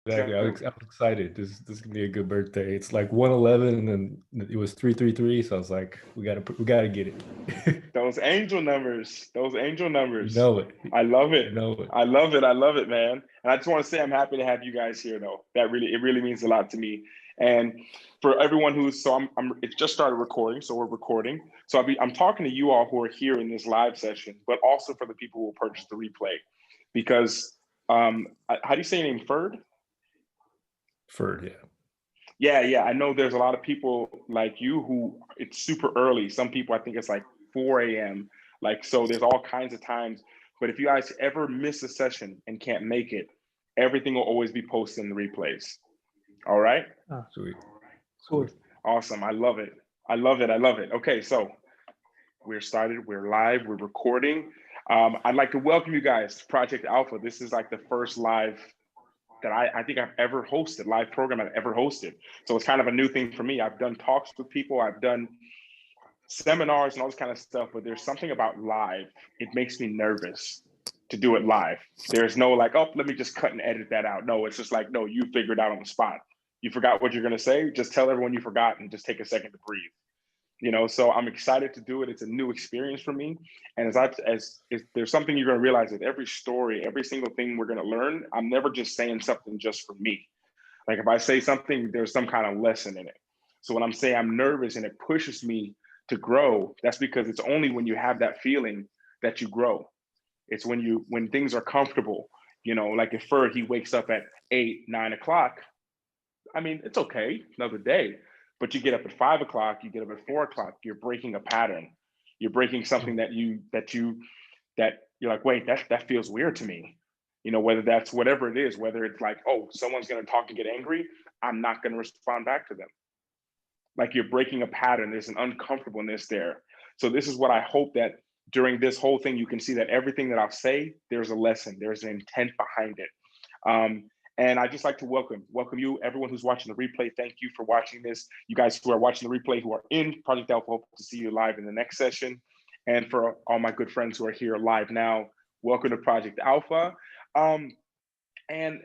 Exactly. I was excited. This can be a good birthday. It's like 111 and then it was 333. So I was like, we gotta get it. Those angel numbers, those angel You numbers. know it. I love it. You know it. I love it. I love it, man. And I just want to say I'm happy to have you guys here though. It really means a lot to me. And for everyone who's so I'm it just started recording, so we're recording. So I'm talking to you all who are here in this live session, but also for the people who will purchase the replay. Because how do you say your name? Ferd? Ferd, yeah. Yeah. I know there's a lot of people like you who it's super early. Some people I think it's like 4 a.m. Like so there's all kinds of times. But if you guys ever miss a session and can't make it, everything will always be posted in the replays. All right? Ah, Sweet. cool. Sweet. Awesome. I love it. I love it. I love it. Okay, so we're started, we're live, we're recording. I'd like to welcome you guys to Project Alpha. This is like the first live that I think I've ever hosted, live program I've ever hosted. So it's kind of a new thing for me. I've done talks with people, I've done seminars and all this kind of stuff, but there's something about live. It makes me nervous to do it live. There's no like, oh, let me just cut and edit that out. No, it's just like, no, you figure it out on the spot. You forgot what you're gonna say, just tell everyone you forgot and just take a second to breathe. So I'm excited to do it. It's a new experience for me. And as if there's something you're going to realize with every story, every single thing we're going to learn, I'm never just saying something just for me. Like if I say something, there's some kind of lesson in it. So when I'm saying I'm nervous and it pushes me to grow, that's because it's only when you have that feeling that you grow. It's when things are comfortable, like if Ferd, he wakes up at 8, 9 o'clock. I mean, it's okay, another day. But you get up at 5 o'clock, you get up at 4 o'clock, you're breaking a pattern. You're breaking something that you're like, wait, that feels weird to me. Whether that's whatever it is, whether it's like, oh, someone's gonna talk and get angry, I'm not gonna respond back to them. Like you're breaking a pattern, there's an uncomfortableness there. So this is what I hope that during this whole thing, you can see that everything that I'll say, there's a lesson, there's an intent behind it. Um, and I just like to welcome you, everyone who's watching the replay. Thank you for watching this. You guys who are watching the replay, who are in Project Alpha, hope to see you live in the next session. And for all my good friends who are here live now, welcome to Project Alpha. Um, and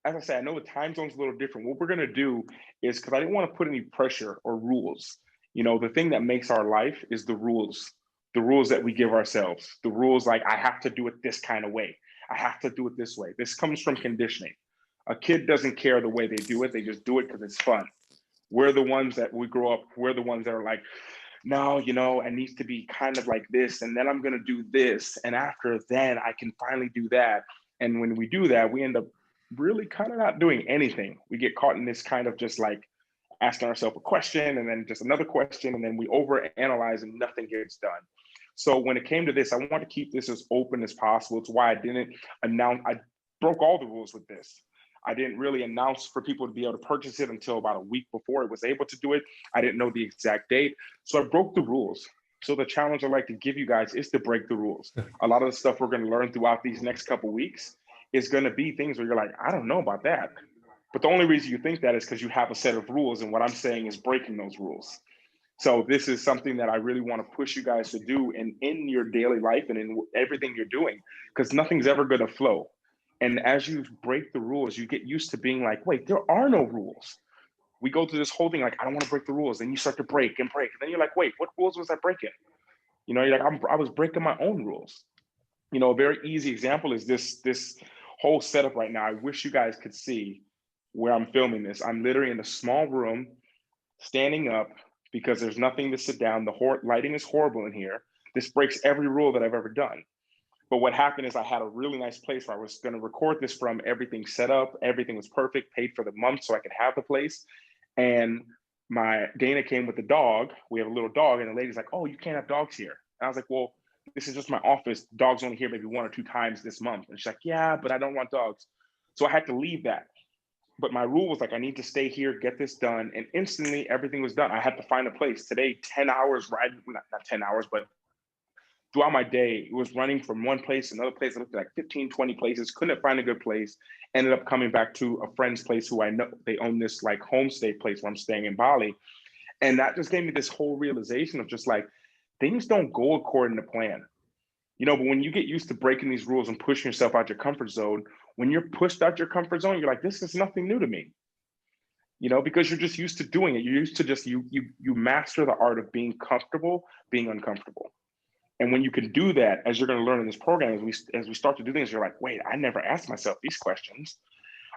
as I said, I know the time zone's a little different. What we're gonna do is, because I didn't want to put any pressure or rules. The thing that makes our life is the rules that we give ourselves, the rules like I have to do it this kind of way. I have to do it this way. This comes from conditioning. A kid doesn't care the way they do it. They just do it because it's fun. We're the ones that we grow up, we're the ones that are like, no, it needs to be kind of like this. And then I'm going to do this. And after then, I can finally do that. And when we do that, we end up really kind of not doing anything. We get caught in this kind of just like asking ourselves a question and then just another question. And then we overanalyze and nothing gets done. So when it came to this, I want to keep this as open as possible. It's why I didn't announce, I broke all the rules with this. I didn't really announce for people to be able to purchase it until about a week before it was able to do it. I didn't know the exact date. So I broke the rules. So the challenge I like to give you guys is to break the rules. A lot of the stuff we're going to learn throughout these next couple weeks is going to be things where you're like, I don't know about that. But the only reason you think that is because you have a set of rules. And what I'm saying is breaking those rules. So this is something that I really want to push you guys to do in your daily life and in everything you're doing, because nothing's ever going to flow. And as you break the rules, you get used to being like, wait, there are no rules. We go through this whole thing like, I don't want to break the rules. Then you start to break and break. And then you're like, wait, what rules was I breaking? You're like, I was breaking my own rules. A very easy example is this whole setup right now. I wish you guys could see where I'm filming this. I'm literally in a small room, standing up because there's nothing to sit down. The lighting is horrible in here. This breaks every rule that I've ever done. But what happened is I had a really nice place where I was going to record this from, everything set up, everything was perfect, paid for the month so I could have the place. And my Dana came with the dog. We have a little dog, and the lady's like, oh, you can't have dogs here. And I was like, well, this is just my office. Dogs only here maybe 1 or 2 times this month. And she's like, yeah, but I don't want dogs. So I had to leave that. But my rule was like, I need to stay here, get this done. And instantly everything was done. I had to find a place. Today, 10 hours riding, not 10 hours, but throughout my day, it was running from one place to another place. I looked at like 15, 20 places, couldn't find a good place. Ended up coming back to a friend's place who I know, they own this like homestay place where I'm staying in Bali. And that just gave me this whole realization of just like, things don't go according to plan. But when you get used to breaking these rules and pushing yourself out your comfort zone, When you're pushed out your comfort zone, you're like, this is nothing new to me. You know, because you're just used to doing it. You're used to just, you master the art of being comfortable, being uncomfortable. And when you can do that, as you're going to learn in this program, as we start to do things, you're like, wait, I never asked myself these questions.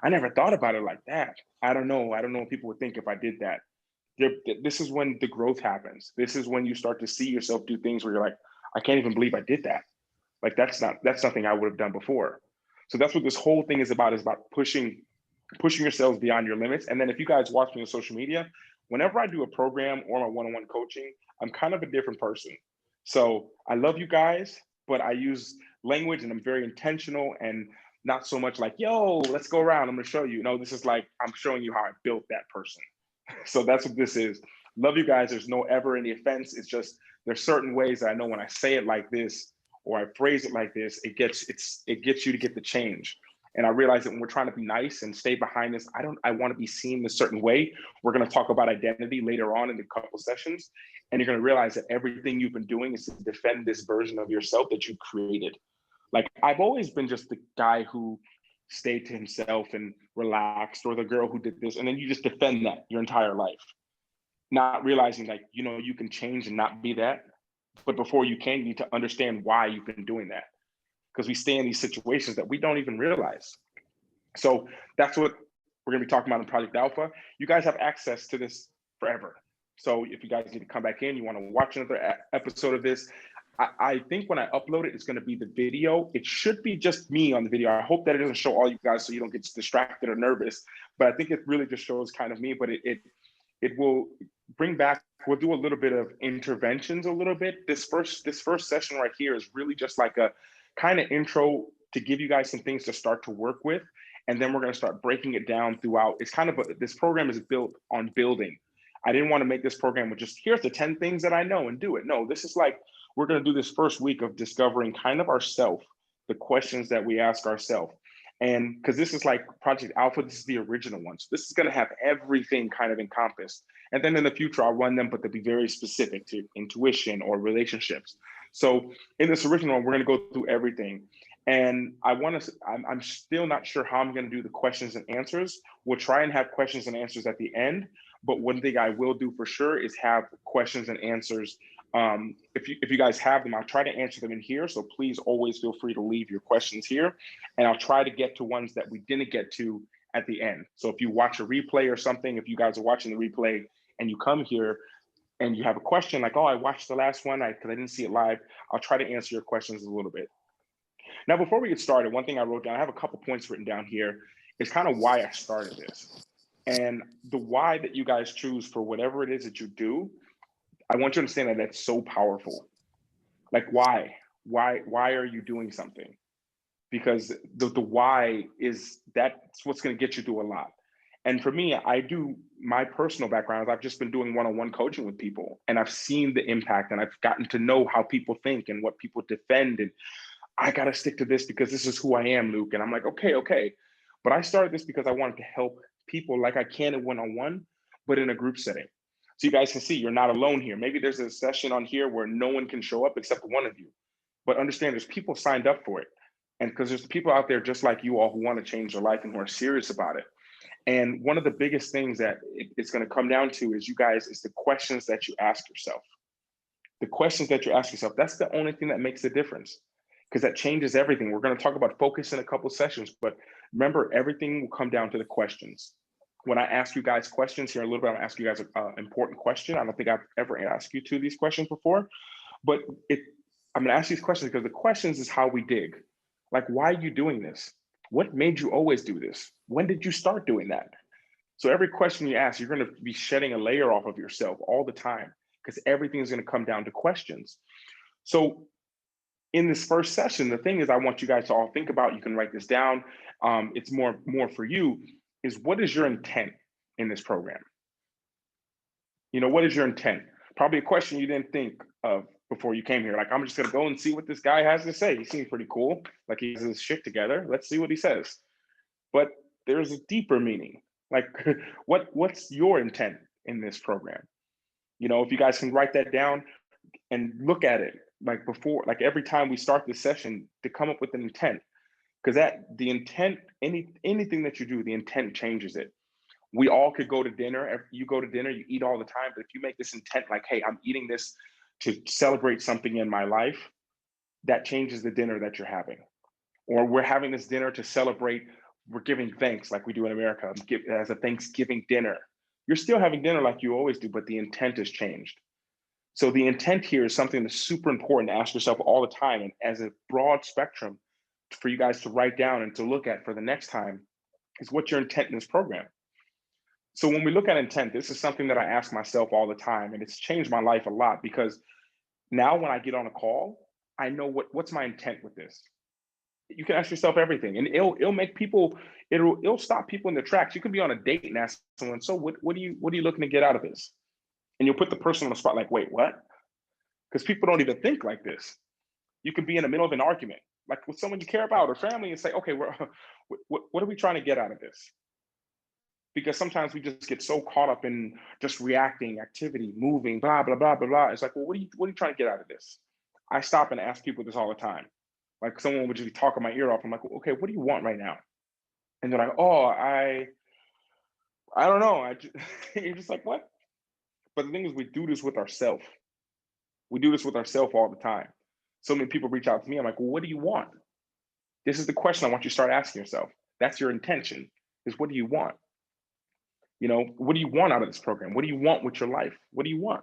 I never thought about it like that. I don't know what people would think if I did that. This is when the growth happens. This is when you start to see yourself do things where you're like, I can't even believe I did that. Like that's nothing I would have done before. So that's what this whole thing is about pushing yourselves beyond your limits. And then if you guys watch me on social media, whenever I do a program or my one-on-one coaching, I'm kind of a different person. So I love you guys, but I use language and I'm very intentional and not so much like, yo, let's go around, I'm gonna show you. No, this is like, I'm showing you how I built that person. So that's what this is. Love you guys. There's no ever any offense. It's just, there's certain ways that I know when I say it like this, or I phrase it like this, it gets you to get the change. And I realize that when we're trying to be nice and stay behind this, I want to be seen a certain way. We're going to talk about identity later on in a couple sessions. And you're going to realize that everything you've been doing is to defend this version of yourself that you created. Like I've always been just the guy who stayed to himself and relaxed, or the girl who did this. And then you just defend that your entire life, not realizing like, you know, you can change and not be that. But before you can, you need to understand why you've been doing that. Because we stay in these situations that we don't even realize. So that's what we're going to be talking about in Project Alpha. You guys have access to this forever. So if you guys need to come back in, you want to watch another episode of this, I think when I upload it, it's going to be the video. It should be just me on the video. I hope that it doesn't show all you guys so you don't get distracted or nervous. But I think it really just shows kind of me. But it will bring back, we'll do a little bit of interventions a little bit. This first session right here is really just like a kind of intro to give you guys some things to start to work with. And then we're going to start breaking it down throughout. It's kind of, this program is built on building. I didn't want to make this program with just, here's the 10 things that I know and do it. No, this is like, we're going to do this first week of discovering kind of ourself, the questions that we ask ourselves. And because this is like Project Alpha, this is the original one. So this is going to have everything kind of encompassed. And then in the future, I'll run them, but they'll be very specific to intuition or relationships. So in this original one, we're going to go through everything. And I'm still not sure how I'm going to do the questions and answers. We'll try and have questions and answers at the end. But one thing I will do for sure is have questions and answers. If you guys have them, I'll try to answer them in here. So please always feel free to leave your questions here. And I'll try to get to ones that we didn't get to at the end. So if you watch a replay or something, if you guys are watching the replay and you come here and you have a question like, oh, I watched the last one because I didn't see it live, I'll try to answer your questions a little bit. Now, before we get started, one thing I wrote down, I have a couple points written down here, is kind of why I started this. And the why that you guys choose for whatever it is that you do, I want you to understand that that's so powerful. Like why are you doing something? Because the why is, that's what's going to get you through a lot. And for me, I do, my personal background is I've just been doing one-on-one coaching with people, and I've seen the impact, and I've gotten to know how people think and what people defend. And I got to stick to this because this is who I am, Luke. And I'm like, okay. But I started this because I wanted to help people like I can in one-on-one, but in a group setting. So you guys can see you're not alone here. Maybe there's a session on here where no one can show up except one of you. But understand there's people signed up for it. And because there's people out there just like you all who want to change their life and who are serious about it. And one of the biggest things that it's going to come down to is, you guys, is the questions that you ask yourself. The questions that you ask yourself, that's the only thing that makes a difference, because that changes everything. We're going to talk about focus in a couple sessions, but remember, everything will come down to the questions. When I ask you guys questions here in a little bit, I'm going to ask you guys an important question. I don't think I've ever asked you these questions before, but I'm going to ask these questions because the questions is how we dig. Like, why are you doing this? What made you always do this? When did you start doing that? So every question you ask, you're going to be shedding a layer off of yourself all the time, because everything is going to come down to questions. So in this first session, the thing is, I want you guys to all think about, you can write this down. It's more for you, is what is your intent in this program? You know, what is your intent? Probably a question you didn't think of before you came here. Like, I'm just going to go and see what this guy has to say. He seems pretty cool. Like, he has his shit together. Let's see what he says. But there's a deeper meaning. Like, what's your intent in this program? You know, if you guys can write that down and look at it, like before, like every time we start this session, to come up with an intent. Because that the intent, anything that you do, the intent changes it. We all could go to dinner. If you go to dinner, you eat all the time. But if you make this intent, like, hey, I'm eating this to celebrate something in my life, that changes the dinner that you're having. Or we're having this dinner to celebrate, we're giving thanks like we do in America, as a Thanksgiving dinner. You're still having dinner like you always do, but the intent has changed. So the intent here is something that's super important to ask yourself all the time, and as a broad spectrum for you guys to write down and to look at for the next time is what's your intent in this program. So when we look at intent, this is something that I ask myself all the time, and it's changed my life a lot because now when I get on a call, I know what's my intent with this. You can ask yourself everything, and it'll make people, it'll stop people in their tracks. You could be on a date and ask someone, so what are you looking to get out of this? And you'll put the person on the spot, like, wait, what? Because people don't even think like this. You could be in the middle of an argument, like with someone you care about or family, and say, okay, what are we trying to get out of this? Because sometimes we just get so caught up in just reacting, activity, moving, blah, blah, blah, blah, blah. It's like, well, what are you trying to get out of this? I stop and ask people this all the time. Like someone would just be talking my ear off. I'm like, okay, what do you want right now? And they're like, oh, I don't know. You're just like, what? But the thing is, we do this with ourselves. We do this with ourselves all the time. So many people reach out to me. I'm like, well, what do you want? This is the question I want you to start asking yourself. That's your intention, is what do you want? You know, what do you want out of this program? What do you want with your life? What do you want?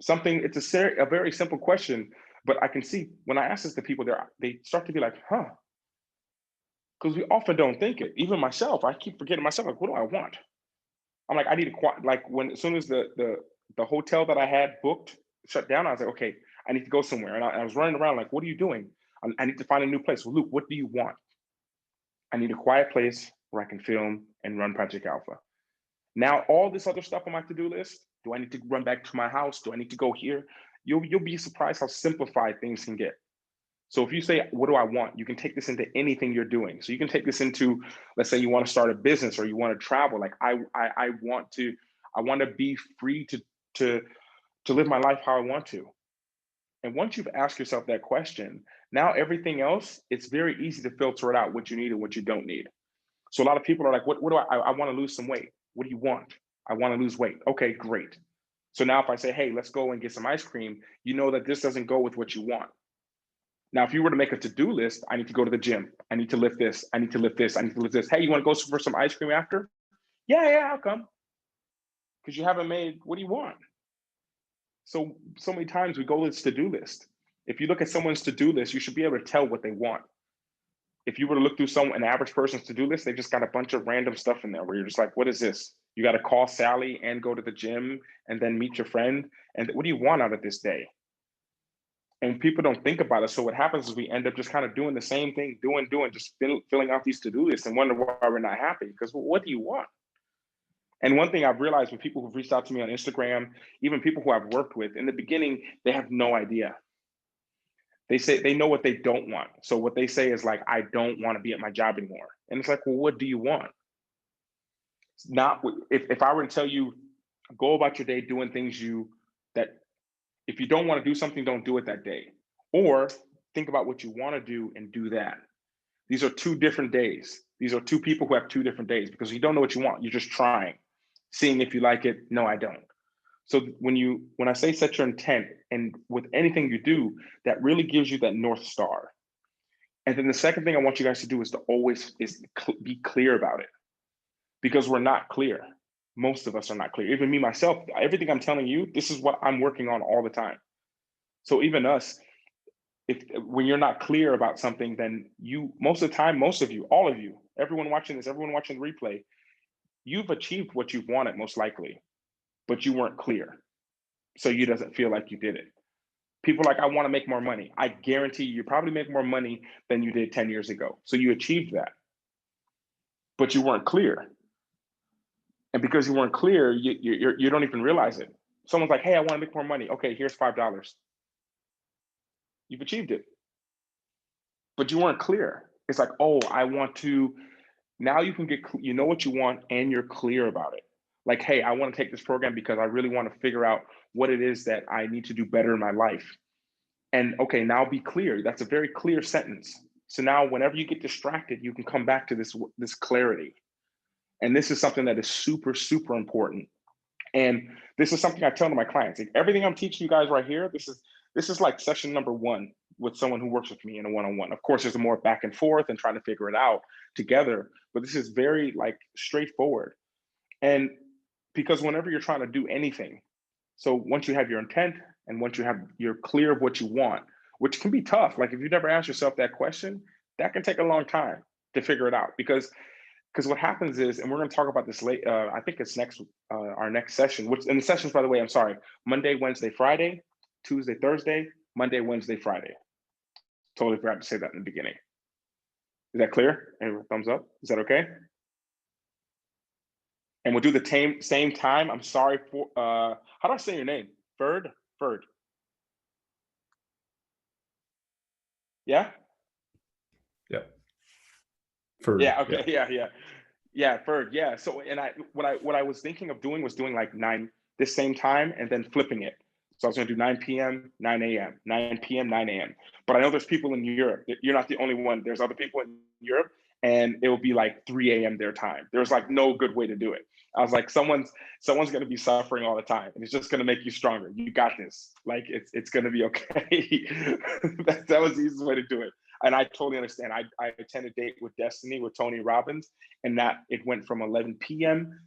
Something, it's a very simple question, but I can see when I ask this to people, they start to be like, huh. Because we often don't think it. Even myself, I keep forgetting myself, like, what do I want? I'm like, I need to, like as soon as the hotel that I had booked shut down, I was like, okay, I need to go somewhere. And I was running around like, what are you doing? I need to find a new place. Well, Luke, what do you want? I need a quiet place where I can film and run Project Alpha. Now, all this other stuff on my to-do list, do I need to run back to my house? Do I need to go here? You'll be surprised how simplified things can get. So if you say, what do I want? You can take this into anything you're doing. So you can take this into, let's say you want to start a business or you want to travel. Like I want to be free to live my life how I want to. And once you've asked yourself that question, now everything else, it's very easy to filter it out what you need and what you don't need. So a lot of people are like, what do I want to lose some weight. What do you want? I want to lose weight. Okay, great. So now if I say, hey, let's go and get some ice cream, you know that this doesn't go with what you want. Now, if you were to make a to-do list, I need to go to the gym. I need to lift this. I need to lift this. I need to lift this. Hey, you want to go for some ice cream after? Yeah, I'll come. Because you haven't made, what do you want? So many times we go to this to-do list. If you look at someone's to-do list, you should be able to tell what they want. If you were to look through an average person's to-do list, they just got a bunch of random stuff in there where you're just like, what is this? You got to call Sally and go to the gym and then meet your friend. And what do you want out of this day? And people don't think about it. So what happens is we end up just kind of doing the same thing, just filling out these to-do lists and wonder why we're not happy. Because what do you want? And one thing I've realized with people who've reached out to me on Instagram, even people who I've worked with, in the beginning, they have no idea. They say they know what they don't want. So what they say is like, I don't want to be at my job anymore. And it's like, well, what do you want? It's not, if I were to tell you, go about your day doing things that if you don't want to do something, don't do it that day. Or think about what you want to do and do that. These are two different days. These are two people who have two different days because you don't know what you want. You're just trying, seeing if you like it. No, I don't. So when I say set your intent, and with anything you do, that really gives you that North Star. And then the second thing I want you guys to do is to always be clear about it, because we're not clear. Most of us are not clear. Even me, myself, everything I'm telling you, this is what I'm working on all the time. So even us, when you're not clear about something, then most of the time, most of you, all of you, everyone watching this, everyone watching the replay, you've achieved what you've wanted most likely, but you weren't clear. So you doesn't feel like you did it. People are like, I want to make more money. I guarantee you probably make more money than you did 10 years ago. So you achieved that, but you weren't clear. And because you weren't clear, you don't even realize it. Someone's like, hey, I want to make more money. Okay, here's $5. You've achieved it, but you weren't clear. It's like, oh, I want to, now you can you know what you want and you're clear about it. Like, hey, I want to take this program because I really want to figure out what it is that I need to do better in my life. And okay, now be clear. That's a very clear sentence. So now whenever you get distracted, you can come back to this clarity. And this is something that is super, super important. And this is something I tell to my clients. Like, everything I'm teaching you guys right here, this is like session number one with someone who works with me in a one-on-one. Of course, there's more back and forth and trying to figure it out together, but this is very like straightforward. And because whenever you're trying to do anything, so once you have your intent and once you're clear of what you want, which can be tough. Like if you never ask yourself that question, that can take a long time to figure it out because what happens is, and we're going to talk about this late. I think it's next our next session. Which and the sessions, by the way, I'm sorry, Monday, Wednesday, Friday, Tuesday, Thursday, Monday, Wednesday, Friday. Totally forgot to say that in the beginning. Is that clear? Anyone, thumbs up? Is that okay? And we'll do the same time. I'm sorry for how do I say your name? Ferd? Ferd. Yeah? Yeah. For Yeah, okay, yeah, Ferd, yeah. So and what I was thinking of doing was doing like 9 this same time and then flipping it. So I was gonna do 9 p.m., 9 a.m., 9 p.m., 9 a.m. But I know there's people in Europe. You're not the only one. There's other people in Europe, and it will be like 3 a.m. their time. There's like no good way to do it. I was like, someone's gonna be suffering all the time, and it's just gonna make you stronger. You got this. Like it's gonna be okay. that was the easiest way to do it. And I totally understand. I attended Date with Destiny with Tony Robbins, and that it went from 11 p.m.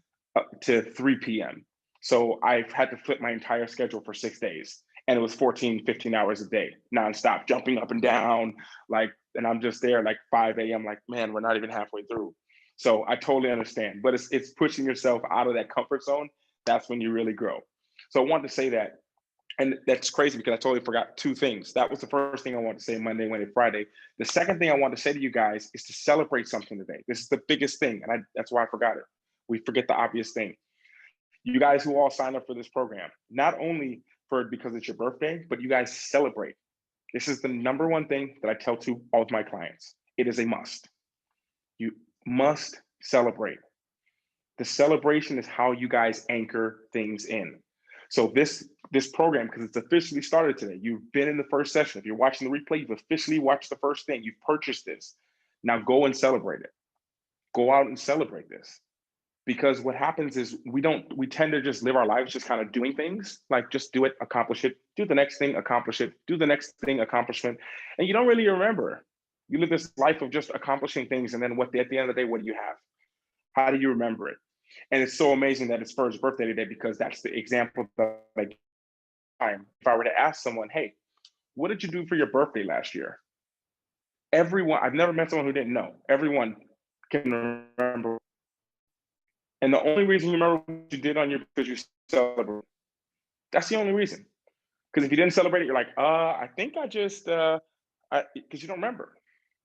To 3 p.m. So I've had to flip my entire schedule for 6 days. And it was 14, 15 hours a day, nonstop, jumping up and down. Like, and I'm just there like 5 a.m. Like, man, we're not even halfway through. So I totally understand. But it's pushing yourself out of that comfort zone. That's when you really grow. So I wanted to say that. And that's crazy because I totally forgot 2 things. That was the first thing I wanted to say Monday, Wednesday, Friday. The second thing I want to say to you guys is to celebrate something today. This is the biggest thing. And that's why I forgot it. We forget the obvious thing. You guys who all signed up for this program, not only for because it's your birthday, but you guys celebrate. This is the number one thing that I tell to all of my clients. It is a must. You must celebrate. The celebration is how you guys anchor things in. So this program, because it's officially started today, you've been in the first session. If you're watching the replay, you've officially watched the first thing. You've purchased this. Now go and celebrate it. Go out and celebrate this. Because what happens is we tend to just live our lives just kind of doing things, like just do it, accomplish it, do the next thing, accomplish it, do the next thing, accomplishment. And you don't really remember. You live this life of just accomplishing things. And then at the end of the day, what do you have? How do you remember it? And it's so amazing that it's Ferd's birthday today, because that's the example that if I were to ask someone, hey, what did you do for your birthday last year? Everyone, I've never met someone who didn't know. Everyone can remember. And the only reason you remember what you did on your, because you celebrate. That's the only reason. Because if you didn't celebrate it, you're like, I think I just, because you don't remember.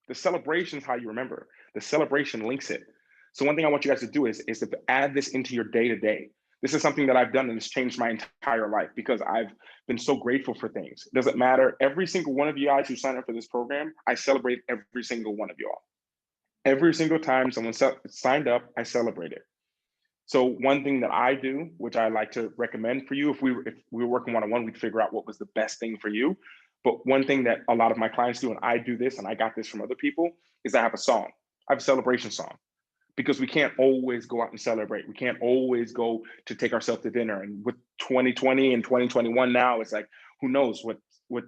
The celebration is how you remember. The celebration links it. So one thing I want you guys to do is to add this into your day-to-day. This is something that I've done and it's changed my entire life because I've been so grateful for things. It doesn't matter. Every single one of you guys who signed up for this program, I celebrate every single one of y'all. Every single time someone signed up, I celebrate it. So one thing that I do, which I like to recommend for you, if we were working one-on-one, we'd figure out what was the best thing for you. But one thing that a lot of my clients do, and I do this, and I got this from other people, is I have a song. I have a celebration song. Because we can't always go out and celebrate. We can't always go to take ourselves to dinner. And with 2020 and 2021 now, it's like, who knows what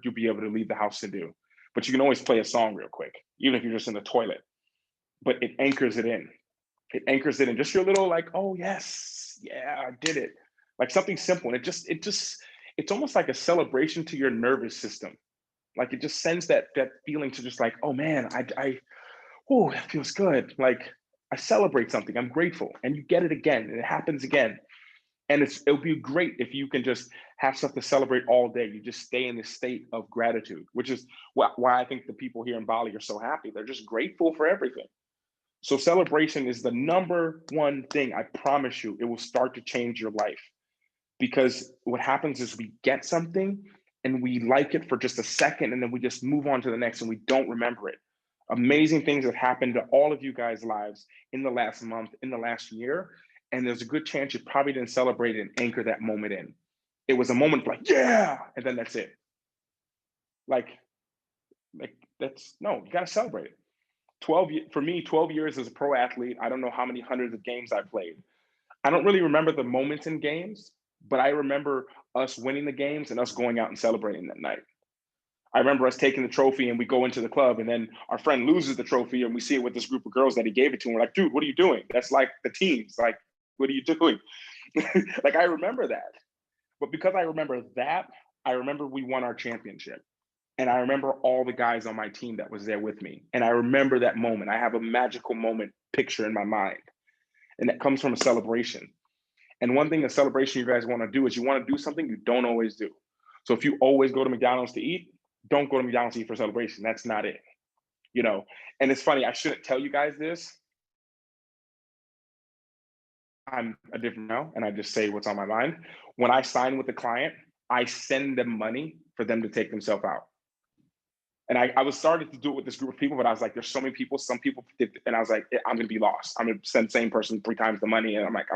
you'll be able to leave the house to do. But you can always play a song real quick, even if you're just in the toilet. But it anchors it in. It anchors it in. Just your little like, oh yes, yeah, I did it. Like something simple. And it's almost like a celebration to your nervous system. Like it just sends that feeling to just like, oh man, oh, that feels good. Like I celebrate something, I'm grateful, and you get it again, and it happens again. And it'll be great if you can just have stuff to celebrate all day. You just stay in this state of gratitude, which is why I think the people here in Bali are so happy. They're just grateful for everything. So celebration is the number one thing. I promise you, it will start to change your life. Because what happens is we get something and we like it for just a second, and then we just move on to the next and we don't remember it. Amazing things have happened to all of you guys' lives in the last month, in the last year. And there's a good chance you probably didn't celebrate and anchor that moment in. It was a moment like, yeah, and then that's it. Like that's, no, you gotta celebrate it. for me, 12 years as a pro athlete, I don't know how many hundreds of games I played. I don't really remember the moments in games, but I remember us winning the games and us going out and celebrating that night. I remember us taking the trophy and we go into the club and then our friend loses the trophy and we see it with this group of girls that he gave it to. And we're like, dude, what are you doing? That's like the teams. Like, what are you doing? Like, I remember that. But because I remember that, I remember we won our championship. And I remember all the guys on my team that was there with me. And I remember that moment. I have a magical moment picture in my mind. And that comes from a celebration. And one thing a celebration you guys want to do is you want to do something you don't always do. So if you always go to McDonald's to eat, don't go to McDonald's to eat for celebration. That's not it. You know, and it's funny, I shouldn't tell you guys this. I'm a different now, and I just say what's on my mind. When I sign with the client, I send them money for them to take themselves out. And I was starting to do it with this group of people, but I was like, there's so many people, some people did, and I was like, I'm gonna be lost. I'm gonna send the same person 3 times the money. And I'm like,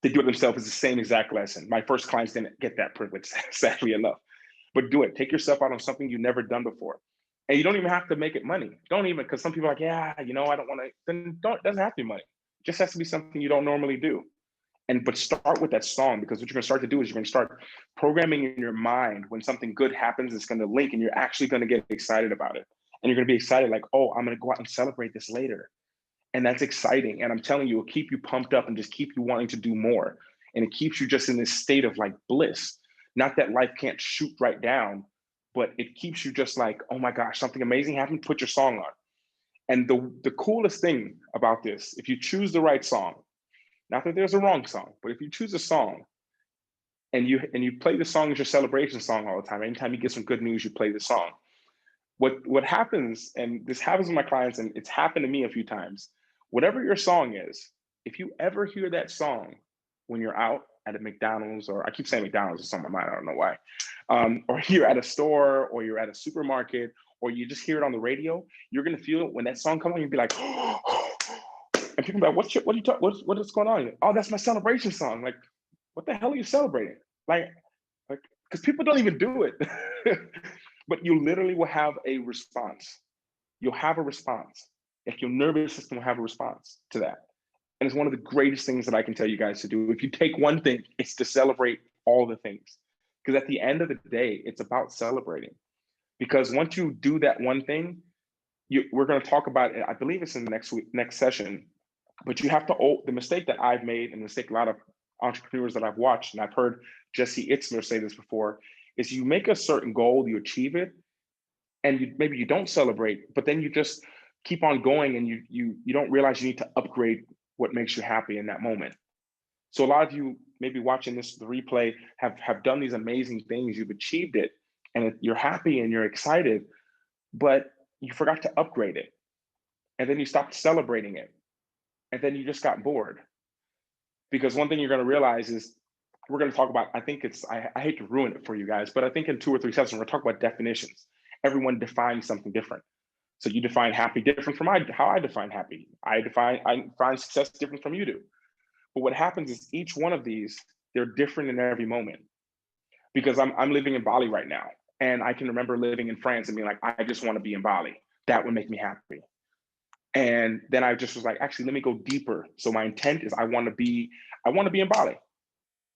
they do it themselves. It's the same exact lesson. My first clients didn't get that privilege, sadly enough. But do it. Take yourself out on something you've never done before. And you don't even have to make it money. Don't even, because some people are like, yeah, you know, I don't want to, then don't, it doesn't have to be money. It just has to be something you don't normally do. But start with that song, because what you're gonna start to do is you're gonna start programming in your mind when something good happens, it's gonna link and you're actually gonna get excited about it. And you're gonna be excited like, oh, I'm gonna go out and celebrate this later. And that's exciting. And I'm telling you, it'll keep you pumped up and just keep you wanting to do more. And it keeps you just in this state of like bliss. Not that life can't shoot right down, but it keeps you just like, oh my gosh, something amazing happened, put your song on. And the coolest thing about this, if you choose the right song, not that there's a wrong song, but if you choose a song and you play the song as your celebration song all the time, anytime you get some good news, you play the song. What happens, and this happens with my clients, and it's happened to me a few times, whatever your song is, if you ever hear that song when you're out at a McDonald's, or I keep saying McDonald's, it's on my mind, I don't know why, or you're at a store, or you're at a supermarket, or you just hear it on the radio, you're gonna feel when that song comes on, you'll be like, and people be like, what is going on? Oh, that's my celebration song. Like, what the hell are you celebrating? Like, because people don't even do it. But you literally will have a response. You'll have a response. Like your nervous system will have a response to that. And it's one of the greatest things that I can tell you guys to do. If you take one thing, it's to celebrate all the things. Because at the end of the day, it's about celebrating. Because once you do that one thing, we're going to talk about it. I believe it's in the next session. But you have to, the mistake that I've made, and the mistake a lot of entrepreneurs that I've watched, and I've heard Jesse Itzler say this before, is you make a certain goal, you achieve it, and maybe you don't celebrate, but then you just keep on going and you don't realize you need to upgrade what makes you happy in that moment. So a lot of you maybe watching the replay have done these amazing things, you've achieved it, and you're happy and you're excited, but you forgot to upgrade it. And then you stopped celebrating it. And then you just got bored. Because one thing you're going to realize is, we're going to talk about, I think I hate to ruin it for you guys, but I think in 2 or 3 sessions, we're going to talk about definitions. Everyone defines something different. So you define happy different from how I define happy. I define success different from you do. But what happens is each one of these, they're different in every moment. Because I'm living in Bali right now. And I can remember living in France and being like, I just want to be in Bali. That would make me happy. And then I just was like, actually, let me go deeper. So my intent is I want to be in Bali.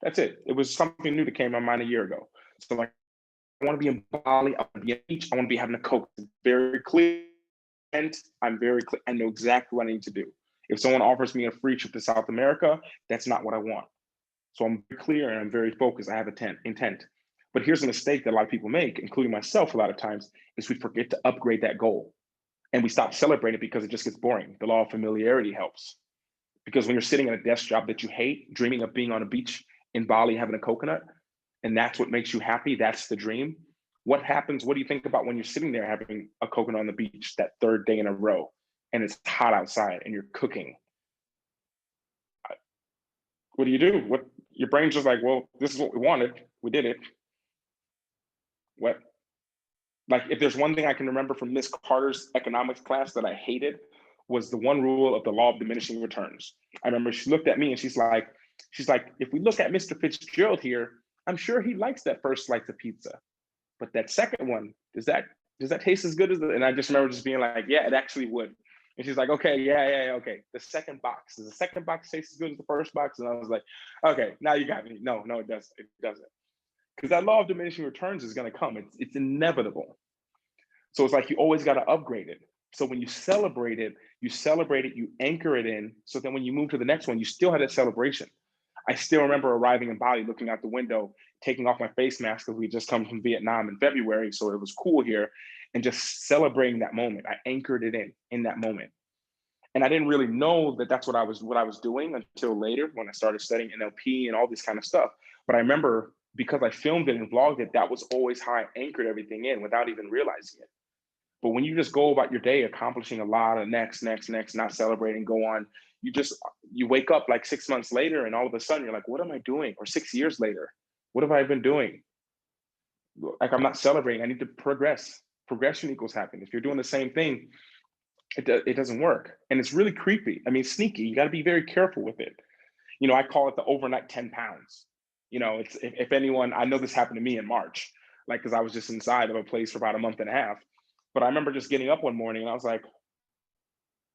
That's it. It was something new that came to my mind a year ago. So like, I want to be in Bali. I want to be at the beach. I want to be having a Coke. It's very clear. And I'm very clear. I know exactly what I need to do. If someone offers me a free trip to South America, that's not what I want. So I'm very clear and I'm very focused. I have intent. But here's a mistake that a lot of people make, including myself a lot of times, is we forget to upgrade that goal. And we stop celebrating it because it just gets boring. The law of familiarity helps. Because when you're sitting at a desk job that you hate, dreaming of being on a beach in Bali having a coconut, and that's what makes you happy, that's the dream. What happens, what do you think about when you're sitting there having a coconut on the beach that 3rd day in a row, and it's hot outside and you're cooking? What do? What, your brain's just like, well, this is what we wanted, we did it. What? Like, if there's one thing I can remember from Miss Carter's economics class that I hated, was the one rule of the law of diminishing returns. I remember she looked at me and she's like, if we look at Mr. Fitzgerald here, I'm sure he likes that first slice of pizza, but that second one, does that taste as good as the? And I just remember just being like, yeah, it actually would. And she's like, okay, yeah, okay. The second box, does the second box taste as good as the first box? And I was like, okay, now you got me. No, it doesn't. It doesn't. Because that law of diminishing returns is going to come. It's inevitable. So it's like you always got to upgrade it. So when you celebrate it, you anchor it in. So then when you move to the next one, you still have that celebration. I still remember arriving in Bali, looking out the window, taking off my face mask because we just come from Vietnam in February, so it was cool here, and just celebrating that moment. I anchored it in that moment, and I didn't really know that that's what I was doing until later when I started studying NLP and all this kind of stuff. But I remember because I filmed it and vlogged it, that was always how I anchored everything in without even realizing it. But when you just go about your day accomplishing a lot of next, not celebrating, go on, you wake up like 6 months later and all of a sudden you're like, what am I doing? Or 6 years later, what have I been doing? Like, I'm not celebrating. I need to progress. Progression equals happiness. If you're doing the same thing, it doesn't work. And it's really creepy. I mean, sneaky. You got to be very careful with it. You know, I call it the overnight 10 pounds. You know, it's if anyone, I know this happened to me in March, like, because I was just inside of a place for about a month and a half. But I remember just getting up one morning and I was like,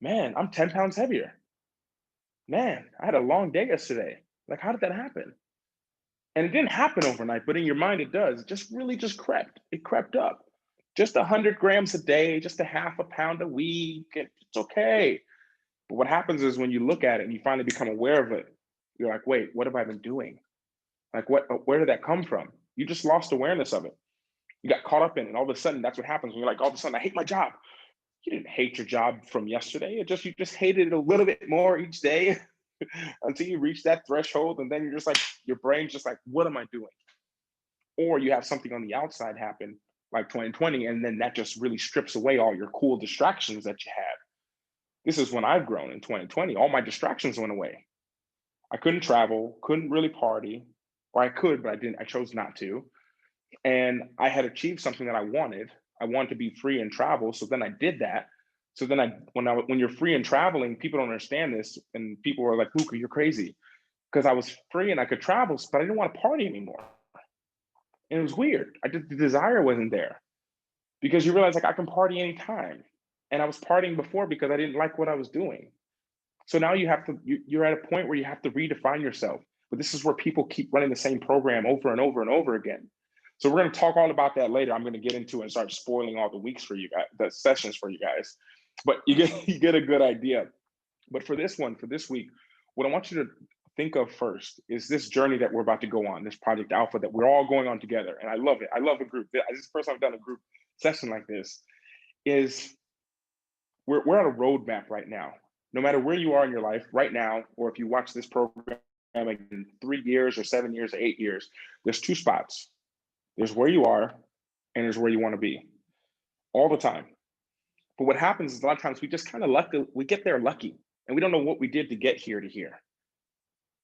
man, I'm 10 pounds heavier. Man, I had a long day yesterday. Like, how did that happen? And it didn't happen overnight, but in your mind it does. It just really just crept. It crept up. Just 100 grams a day, just a half a pound a week. It's okay. But what happens is when you look at it and you finally become aware of it, you're like, wait, what have I been doing? Like, where did that come from? You just lost awareness of it. You got caught up in it. And all of a sudden, that's what happens when you're like, all of a sudden, I hate my job. You didn't hate your job from yesterday. You just hated it a little bit more each day until you reach that threshold. And then you're just like, your brain's just like, what am I doing? Or you have something on the outside happen like 2020, and then that just really strips away all your cool distractions that you had. This is when I've grown in 2020. All my distractions went away. I couldn't travel, couldn't really party, or I could, but I chose not to. And I had achieved something that I wanted. I wanted to be free and travel. So then I did that. So then when you're free and traveling, people don't understand this. And people were like, Luca, you're crazy. Because I was free and I could travel, but I didn't want to party anymore. And it was weird. The desire wasn't there. Because you realize, like, I can party anytime. And I was partying before because I didn't like what I was doing. So now you're at a point where you have to redefine yourself. But this is where people keep running the same program over and over and over again. So we're going to talk all about that later. I'm going to get into it and start spoiling all the weeks for you guys, the sessions for you guys. But you get a good idea. But for this week, what I want you to think of first is this journey that we're about to go on, this Project Alpha that we're all going on together. And I love it. I love a group. This is the first time I've done a group session like this. We're on a roadmap right now. No matter where you are in your life right now, or if you watch this program in 3 years or 7 years or 8 years, there's two spots. There's where you are and there's where you want to be all the time. But what happens is a lot of times we just kind of we get there lucky and we don't know what we did to get here to here.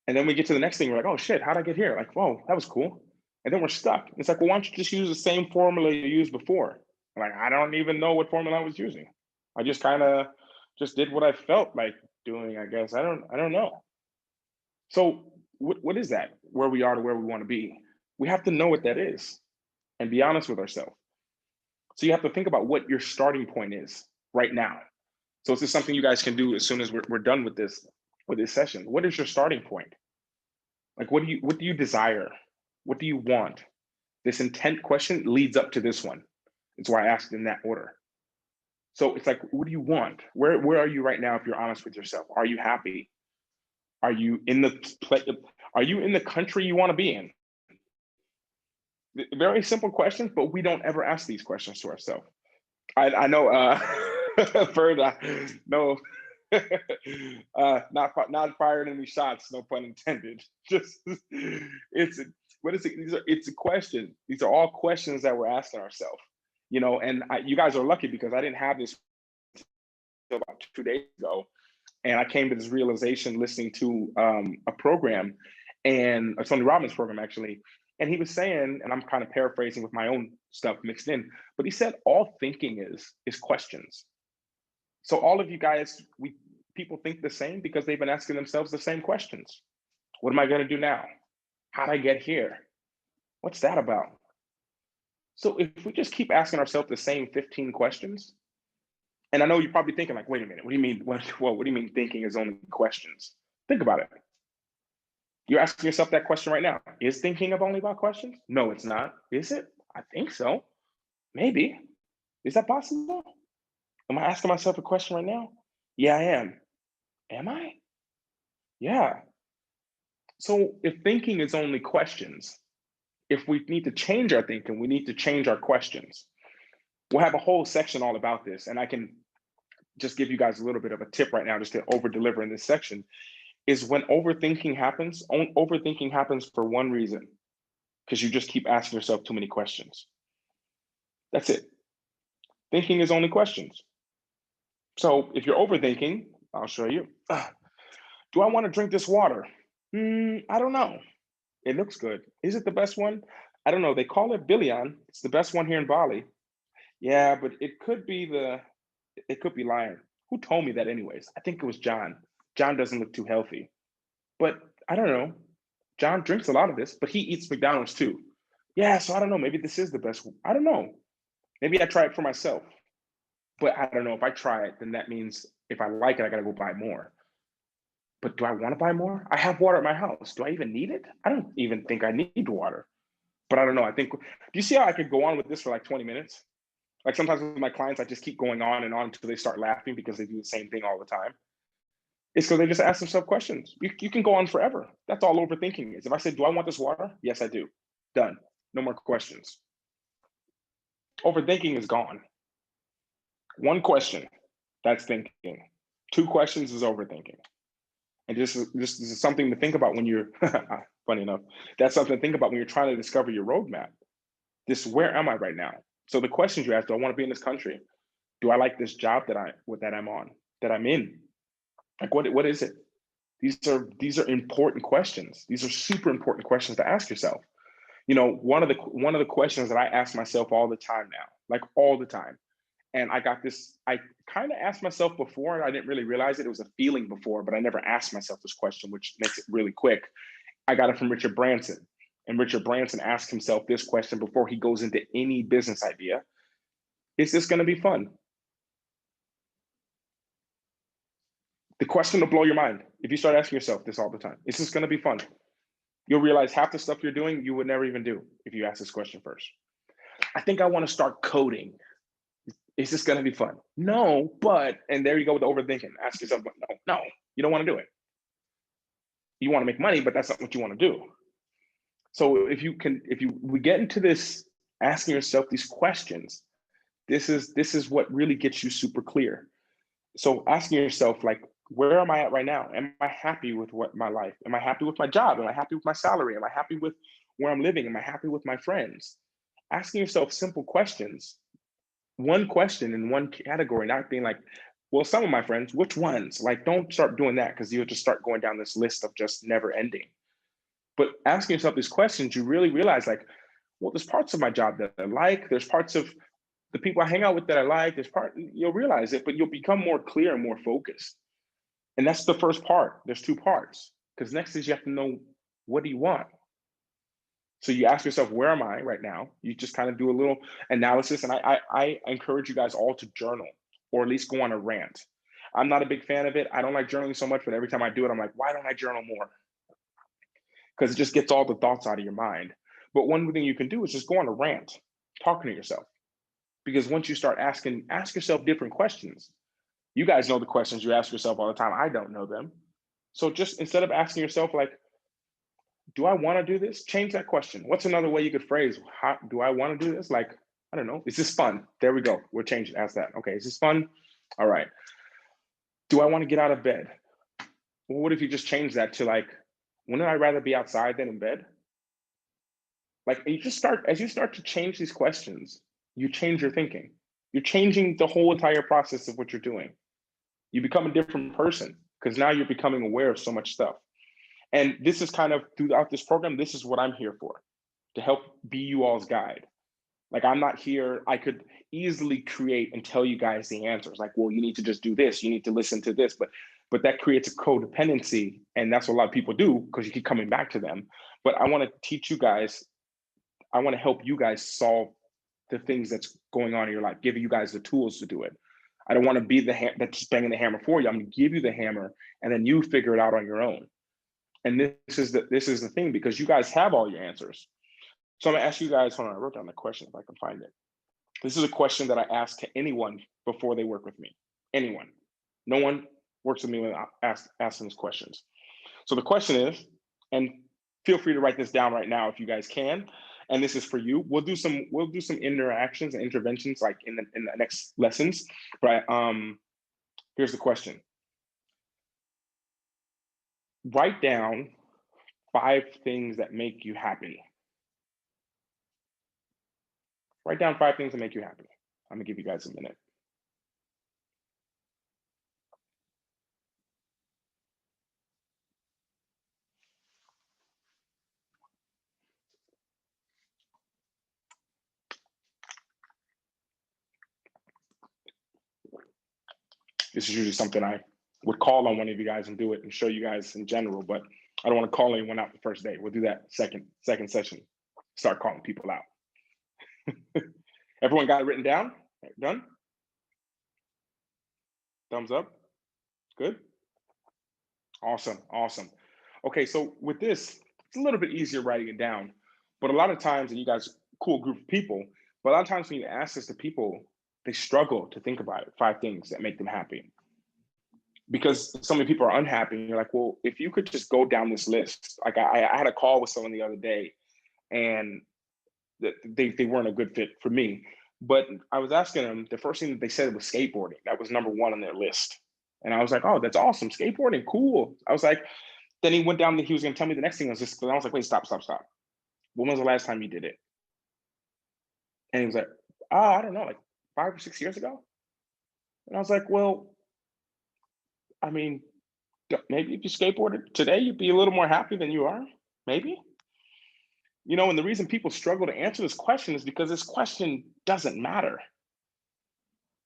And then we get to the next thing, we're like, oh shit, how'd I get here? Like, whoa, that was cool. And then we're stuck. It's like, well, why don't you just use the same formula you used before? I'm like, I don't even know what formula I was using. I just kind of just did what I felt like doing, I guess. I don't know. So what is that? Where we are to where we want to be? We have to know what that is and be honest with ourselves. So you have to think about what your starting point is right now. So this is something you guys can do as soon as we're done with this session. What is your starting point? Like, what do you desire? What do you want? This intent question leads up to this one. It's why I asked in that order. So it's like, what do you want? Where are you right now if you're honest with yourself? Are you happy? Are you in the country you want to be in? Very simple questions, but we don't ever ask these questions to ourselves. I know Bird, no, not firing any shots, no pun intended. Just it's a question. These are all questions that we're asking ourselves, you know, and you guys are lucky because I didn't have this until about 2 days ago. And I came to this realization listening to a program, and a Tony Robbins program actually. And he was saying, and I'm kind of paraphrasing with my own stuff mixed in, but he said all thinking is questions. So all of you guys, people think the same because they've been asking themselves the same questions. What am I going to do now? How'd I get here? What's that about? So if we just keep asking ourselves the same 15 questions, And I know you're probably thinking like, wait a minute, what do you mean? What do you mean thinking is only questions? Think about it. You're asking yourself that question right now. Is thinking only about questions? No, it's not. Is it? I think so. Maybe. Is that possible? Am I asking myself a question right now? Yeah, I am. Am I? Yeah. So if thinking is only questions, if we need to change our thinking, we need to change our questions. We'll have a whole section all about this, and I can just give you guys a little bit of a tip right now just to over deliver in this section. Is when overthinking happens for one reason, because you just keep asking yourself too many questions. That's it. Thinking is only questions. So if you're overthinking, I'll show you. Do I want to drink this water? I don't know. It looks good. Is it the best one? I don't know. They call it Billion. It's the best one here in Bali. Yeah, but it could be lying. Who told me that anyways? I think it was John. John doesn't look too healthy. But I don't know. John drinks a lot of this, but he eats McDonald's too. Yeah, so I don't know. Maybe this is the best. I don't know. Maybe I try it for myself. But I don't know. If I try it, then that means if I like it, I gotta go buy more. But do I want to buy more? I have water at my house. Do I even need it? I don't even think I need water. But I don't know. I think, do you see how I could go on with this for like 20 minutes? Like sometimes with my clients, I just keep going on and on until they start laughing because they do the same thing all the time. It's because they just ask themselves questions. You can go on forever. That's all overthinking is. If I say, do I want this water? Yes, I do. Done. No more questions. Overthinking is gone. One question, that's thinking. Two questions is overthinking. And this is something to think about when you're, funny enough, that's something to think about when you're trying to discover your roadmap. Where am I right now? So the questions you ask, do I want to be in this country? Do I like this job that I'm on, that I'm in? Like, what is it? These are important questions. These are super important questions to ask yourself. You know, one of the questions that I ask myself all the time now, like all the time, and I got this, I kind of asked myself before, and I didn't really realize it. It was a feeling before, but I never asked myself this question, which makes it really quick. I got it from Richard Branson. And Richard Branson asked himself this question before he goes into any business idea. Is this going to be fun? The question will blow your mind if you start asking yourself this all the time. Is this going to be fun? You'll realize half the stuff you're doing you would never even do if you ask this question first. I think I want to start coding. Is this going to be fun? No, but, and there you go with the overthinking. Ask yourself, no, you don't want to do it. You want to make money, but that's not what you want to do. So we get into this asking yourself these questions, this is what really gets you super clear. So asking yourself, like, where am I at right now? Am I happy with my life? Am I happy with my job? Am I happy with my salary? Am I happy with where I'm living? Am I happy with my friends? Asking yourself simple questions, one question in one category, not being like, well, some of my friends, which ones? Like, don't start doing that because you'll just start going down this list of just never ending. But asking yourself these questions, you really realize, like, well, there's parts of my job that I like. There's parts of the people I hang out with that I like. You'll realize it, but you'll become more clear and more focused. And that's the first part. There's two parts, because next is you have to know, what do you want? So you ask yourself, where am I right now? You just kind of do a little analysis. And I encourage you guys all to journal, or at least go on a rant. I'm not a big fan of it. I don't like journaling so much, but every time I do it, I'm like, why don't I journal more? Because it just gets all the thoughts out of your mind. But one thing you can do is just go on a rant, talking to yourself. Because once you start ask yourself different questions. You guys know the questions you ask yourself all the time. I don't know them. So just instead of asking yourself, like, do I want to do this? Change that question. What's another way you could phrase, how do I want to do this? Like, I don't know. Is this fun? There we go. We'll change it. Ask that. Okay, is this fun? All right. Do I want to get out of bed? Well, what if you just change that to, like, wouldn't I rather be outside than in bed? Like, as you start to change these questions, you change your thinking. You're changing the whole entire process of what you're doing. You become a different person because now you're becoming aware of so much stuff. And this is kind of throughout this program, this is what I'm here for, to help be you all's guide. Like, I'm not here, I could easily create and tell you guys the answers. Like, well, you need to just do this, you need to listen to this, but that creates a codependency. And that's what a lot of people do because you keep coming back to them. But I want to teach you guys, I want to help you guys solve the things that's going on in your life, giving you guys the tools to do it. I don't want to be the that's just banging the hammer for you. I'm going to give you the hammer, and then you figure it out on your own. And this is the thing, because you guys have all your answers. So I'm gonna ask you guys. Hold on, I wrote down the question if I can find it. This is a question that I ask to anyone before they work with me. Anyone. No one works with me without asking these questions. So the question is, and feel free to write this down right now if you guys can. And this is for you. We'll do some interactions and interventions like in the next lessons. But here's the question. Write down 5 things that make you happy. Write down 5 things that make you happy. I'm gonna give you guys a minute. This is usually something I would call on one of you guys and do it and show you guys in general, but I don't want to call anyone out the first day. We'll do that second session. Start calling people out. Everyone got it written down? Done? Thumbs up? Good? Awesome, awesome. Okay, so with this, it's a little bit easier writing it down, but a lot of times, and you guys, cool group of people, but a lot of times when you ask this to people, they struggle to think about it, 5 things that make them happy. Because so many people are unhappy, and you're like, well, if you could just go down this list. Like I had a call with someone the other day, and they weren't a good fit for me. But I was asking them, the first thing that they said was skateboarding. That was number 1 on their list. And I was like, oh, that's awesome. Skateboarding, cool. I was like, then he went down, he was gonna tell me the next thing was this, and I was like, wait, stop. When was the last time you did it? And he was like, oh, I don't know, like 5 or 6 years ago. And I was like, well, I mean, maybe if you skateboarded today, you'd be a little more happy than you are, maybe. You know, and the reason people struggle to answer this question is because this question doesn't matter.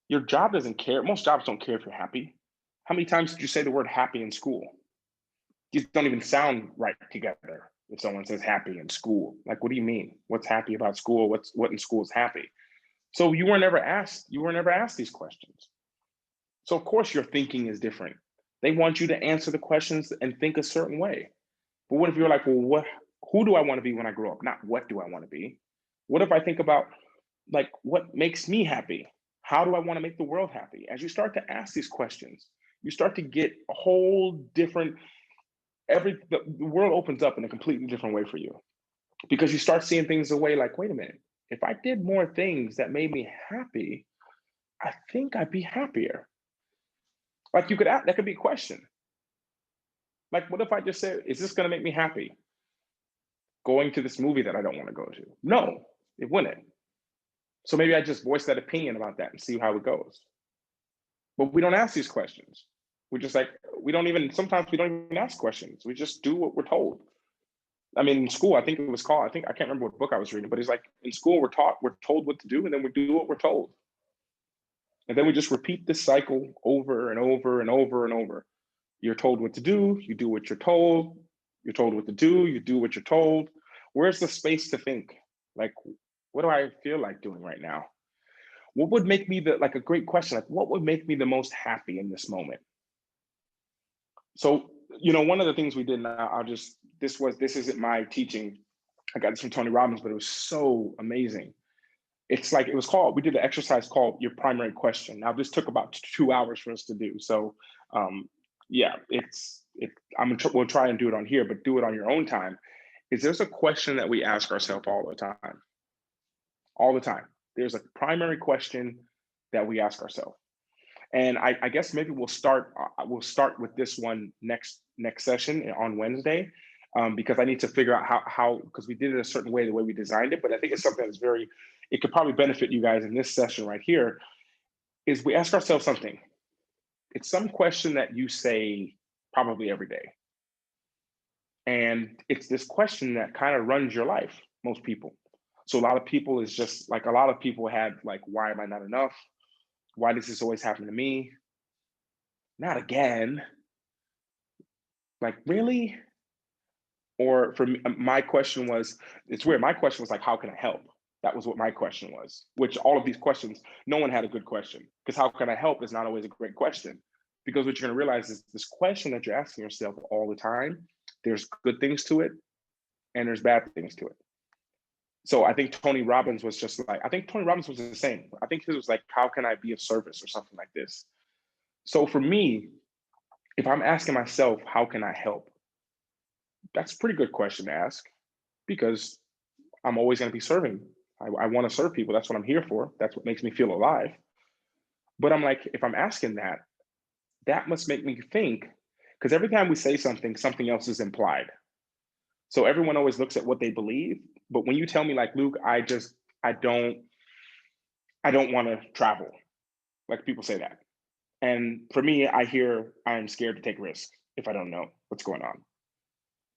Your job doesn't care. Most jobs don't care if you're happy. How many times did you say the word happy in school? These don't even sound right together. If someone says happy in school, like, what do you mean? What's happy about school? What in school is happy? So you were never asked these questions. So of course your thinking is different. They want you to answer the questions and think a certain way. But what if you're like, well, who do I want to be when I grow up? Not what do I want to be? What if I think about, like, what makes me happy? How do I want to make the world happy? As you start to ask these questions, you start to get a whole different, the world opens up in a completely different way for you, because you start seeing things the way, like, wait a minute, if I did more things that made me happy, I think I'd be happier. Like, you could ask, that could be a question. Like, what if I just said, is this going to make me happy? Going to this movie that I don't want to go to? No, it wouldn't. So maybe I just voice that opinion about that and see how it goes. But we don't ask these questions. We just like, sometimes we don't even ask questions. We just do what we're told. I mean, in school, I think it was called, I can't remember what book I was reading, but it's like, in school, we're told what to do, and then we do what we're told. And then we just repeat this cycle over and over and over and over. You're told what to do, you do what you're told. You're told what to do, you do what you're told. Where's the space to think? Like, what do I feel like doing right now? What would make me like a great question, like, what would make me the most happy in this moment? So, you know, one of the things we did, now this isn't my teaching. I got this from Tony Robbins, but it was so amazing. It's like, we did an exercise called Your Primary Question. Now, this took about 2 hours for us to do. So yeah, we'll try and do it on here, but do it on your own time. There's a question that we ask ourselves all the time. All the time. There's a primary question that we ask ourselves. And I guess maybe we'll start with this one next session on Wednesday, because I need to figure out how, because we did it a certain way, the way we designed it, but I think it's something that's it could probably benefit you guys in this session right here, is we ask ourselves something. It's some question that you say probably every day. And it's this question that kind of runs your life, most people. So a lot of people had like, why am I not enough? Why does this always happen to me? Not again. Like, really? Or for me, my question was, it's weird. My question was like, how can I help? That was what my question was, which all of these questions, no one had a good question, because how can I help is not always a great question. Because what you're going to realize is this question that you're asking yourself all the time, there's good things to it and there's bad things to it. So I think Tony Robbins was just like, I think Tony Robbins was the same. I think his was like, how can I be of service or something like this? So for me, if I'm asking myself, how can I help? That's a pretty good question to ask, because I'm always going to be serving. I want to serve people. That's what I'm here for. That's what makes me feel alive. But I'm like, if I'm asking that, that must make me think, because every time we say something, something else is implied. So everyone always looks at what they believe. But when you tell me like, Luke, I don't want to travel. Like people say that. And for me, I hear I'm scared to take risks if I don't know what's going on.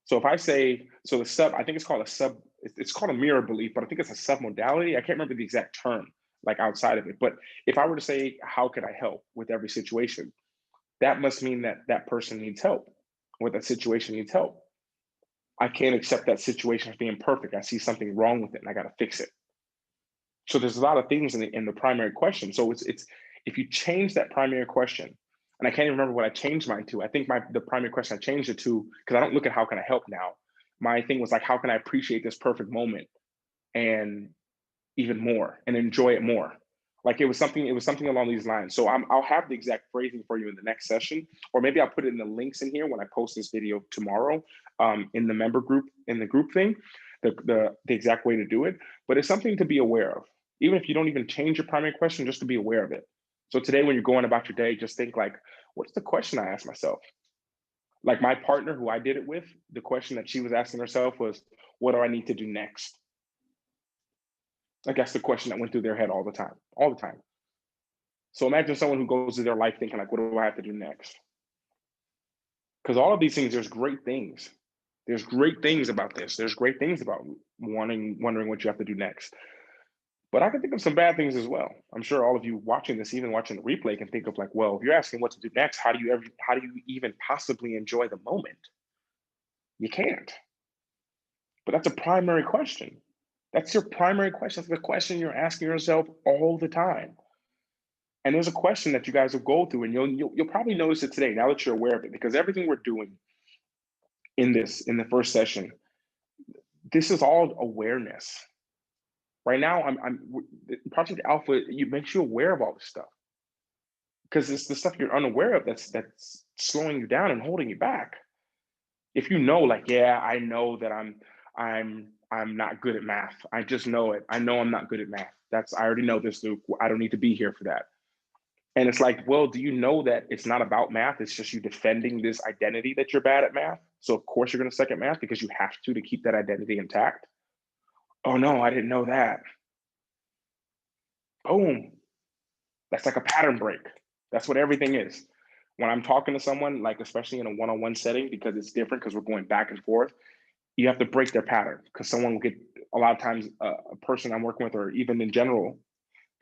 So if I say, so the sub, I think it's called a sub, it's called a mirror belief, but I think it's a submodality. I can't remember the exact term, like outside of it. But if I were to say, how can I help with every situation? That must mean that that person needs help, or that situation needs help. I can't accept that situation as being perfect. I see something wrong with it and I got to fix it. So there's a lot of things in the primary question. So it's if you change that primary question, and I can't even remember what I changed mine to. I think the primary question I changed it to, because I don't look at how can I help now. My thing was like, how can I appreciate this perfect moment and even more and enjoy it more? Like it was something along these lines. So I'll have the exact phrasing for you in the next session, or maybe I'll put it in the links in here when I post this video tomorrow, in the member group, in the group thing, the exact way to do it. But it's something to be aware of, even if you don't even change your primary question, just to be aware of it. So today, when you're going about your day, just think like, what's the question I ask myself? Like my partner who I did it with, the question that she was asking herself was, what do I need to do next? Like that's the question that went through their head all the time, all the time. So imagine someone who goes through their life thinking like, what do I have to do next? Because all of these things, there's great things. There's great things about this. There's great things about wondering what you have to do next. But I can think of some bad things as well. I'm sure all of you watching this, even watching the replay, can think of like, well, if you're asking what to do next, how do you even possibly enjoy the moment? You can't. But that's a primary question. That's your primary question. That's the question you're asking yourself all the time. And there's a question that you guys will go through, and you'll probably notice it today now that you're aware of it, because everything we're doing in the first session, this is all awareness. Right now, Project Alpha. It makes you aware of all this stuff, because it's the stuff you're unaware of that's slowing you down and holding you back. If you know, like, yeah, I know that I'm not good at math. I just know it. I know I'm not good at math. I already know this, Luke. I don't need to be here for that. And it's like, well, do you know that it's not about math? It's just you defending this identity that you're bad at math. So of course you're going to suck at math because you have to keep that identity intact. Oh no, I didn't know that. Boom. That's like a pattern break. That's what everything is. When I'm talking to someone, like especially in a one-on-one setting, because it's different because we're going back and forth, you have to break their pattern, because someone will get, a lot of times a person I'm working with, or even in general,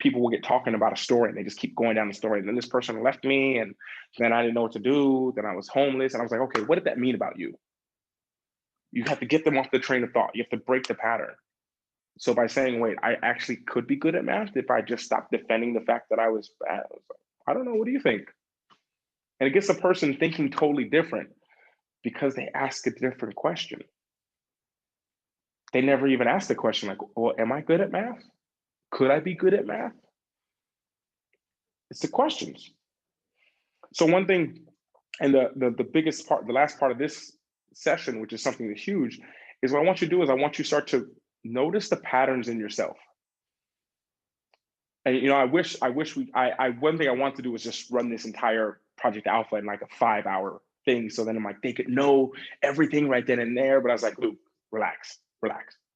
people will get talking about a story and they just keep going down the story. And then this person left me and then I didn't know what to do. Then I was homeless. And I was like, okay, what did that mean about you? You have to get them off the train of thought. You have to break the pattern. So by saying, wait, I actually could be good at math if I just stopped defending the fact that I was bad. I don't know. What do you think? And it gets a person thinking totally different because they ask a different question. They never even asked the question like, well, am I good at math? Could I be good at math? It's the questions. So one thing, and the biggest part, the last part of this session, which is something that's huge, is what I want you to do is I want you to start to notice the patterns in yourself. And I wish one thing I want to do is just run this entire Project Alpha in like a 5-hour thing. So then I'm like, they could know everything right then and there. But I was like, Luke, relax,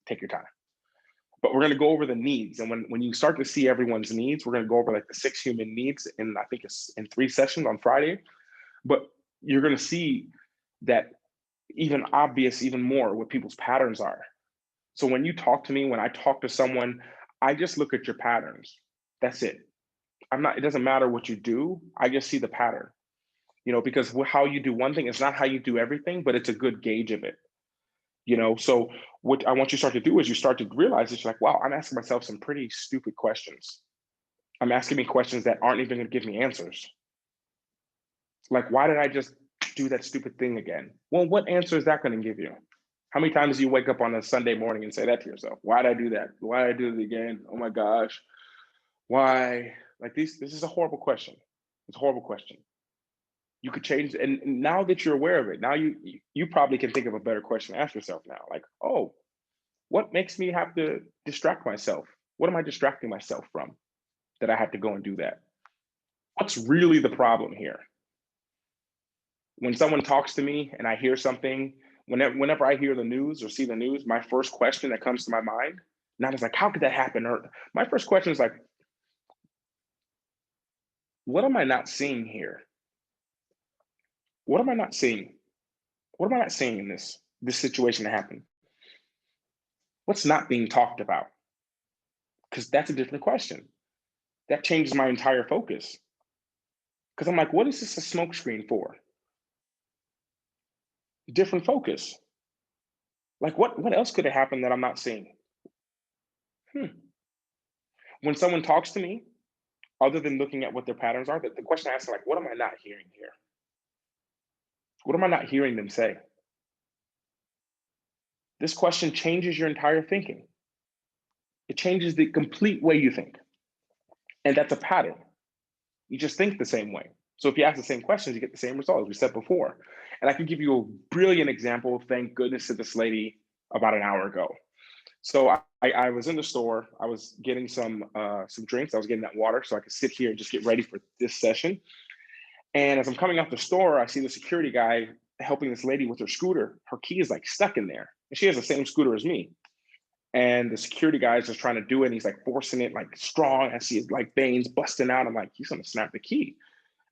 take your time. But we're going to go over the needs. And when you start to see everyone's needs, we're going to go over like the 6 human needs in, I think it's in 3 sessions on Friday. But you're going to see that even more what people's patterns are. So when you talk to me, when I talk to someone, I just look at your patterns. That's it. It doesn't matter what you do. I just see the pattern, because how you do one thing is not how you do everything, but it's a good gauge of it. you know? So what I want you to start to do is you start to realize that you're like, wow, I'm asking myself some pretty stupid questions. I'm asking me questions that aren't even gonna give me answers. Like, why did I just do that stupid thing again? Well, what answer is that gonna give you? How many times do you wake up on a Sunday morning and say that to yourself? Why did I do that? Why did I do it again? Oh my gosh. Why? Like this is a horrible question. It's a horrible question. You could change, and now that you're aware of it, now you probably can think of a better question to ask yourself now. Like, oh, what makes me have to distract myself? What am I distracting myself from that I have to go and do that? What's really the problem here? When someone talks to me and I hear something, whenever I hear the news or see the news, my first question that comes to my mind, not is like, how could that happen? Or my first question is like, what am I not seeing here? What am I not seeing? What am I not seeing in this situation that happened? What's not being talked about? Because that's a different question. That changes my entire focus. Because I'm like, what is this a smokescreen for? Different focus. Like, what else could have happened that I'm not seeing? When someone talks to me, other than looking at what their patterns are, the question I ask is like, what am I not hearing here? What am I not hearing them say? This question changes your entire thinking. It changes the complete way you think. And that's a pattern. You just think the same way. So if you ask the same questions, you get the same results we said before. And I can give you a brilliant example. Thank goodness to this lady about an hour ago. So I was in the store. I was getting some drinks. I was getting that water so I could sit here and just get ready for this session. And as I'm coming out the store, I see the security guy helping this lady with her scooter. Her key is like stuck in there. And she has the same scooter as me. And the security guy is just trying to do it. And he's like forcing it like strong. I see his like veins busting out. I'm like, he's gonna snap the key.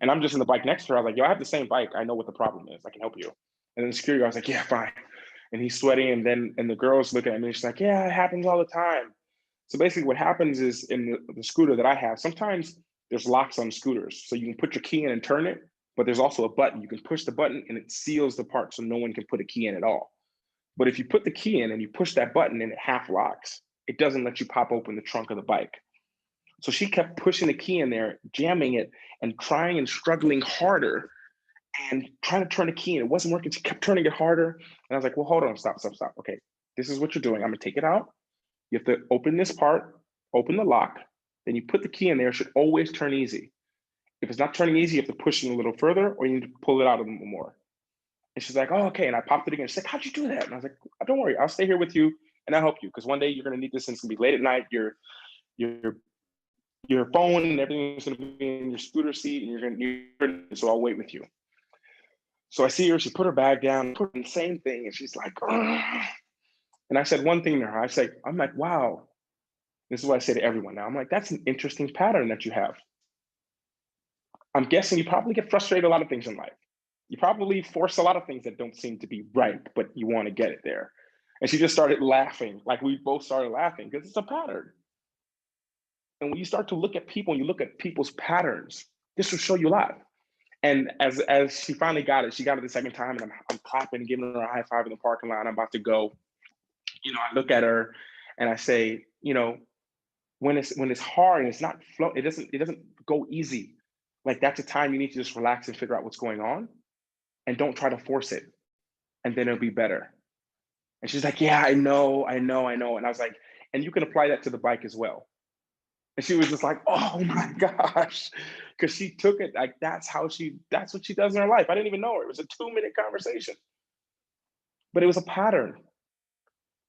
And I'm just in the bike next to her. I was like, yo, I have the same bike. I know what the problem is. I can help you. And then the security guy was like, yeah, fine. And he's sweating. And the girl's looking at me. She's like, yeah, it happens all the time. So basically what happens is in the scooter that I have, sometimes there's locks on scooters. So you can put your key in and turn it, but there's also a button. You can push the button and it seals the part so no one can put a key in at all. But if you put the key in and you push that button and it half locks, it doesn't let you pop open the trunk of the bike. So she kept pushing the key in there, jamming it, and trying and struggling harder and trying to turn the key and it wasn't working. She kept turning it harder. And I was like, well, hold on, stop. Okay, this is what you're doing. I'm gonna take it out. You have to open this part, open the lock, then you put the key in there. It should always turn easy. If it's not turning easy, you have to push it a little further or you need to pull it out a little more. And she's like, oh, okay. And I popped it again. She's like, how'd you do that? And I was like, don't worry, I'll stay here with you and I'll help you. Because one day you're gonna need this and it's gonna be late at night. Your phone and everything's gonna be in your scooter seat and you're gonna need it, so I'll wait with you. So I see her, she put her bag down, put the same thing, and she's like, ugh. And I said one thing to her. I'm like, wow, this is what I say to everyone now. I'm like, that's an interesting pattern that you have. I'm guessing you probably get frustrated a lot of things in life. You probably force a lot of things that don't seem to be right, but you want to get it there. And she just started laughing. Like we both started laughing because it's a pattern. And when you start to look at people and you look at people's patterns, this will show you a lot. And as she finally got it, she got it the second time, and I'm clapping, giving her a high five in the parking lot. I'm about to go. You know, I look at her and I say, you know, when it's hard and it's not flow, it doesn't go easy. Like that's a time you need to just relax and figure out what's going on, and don't try to force it, and then it'll be better. And she's like, yeah, I know. And I was like, and you can apply that to the bike as well. And she was just like, oh my gosh. Because she took it like that's what she does in her life. I didn't even know her. It was a 2-minute conversation. But it was a pattern.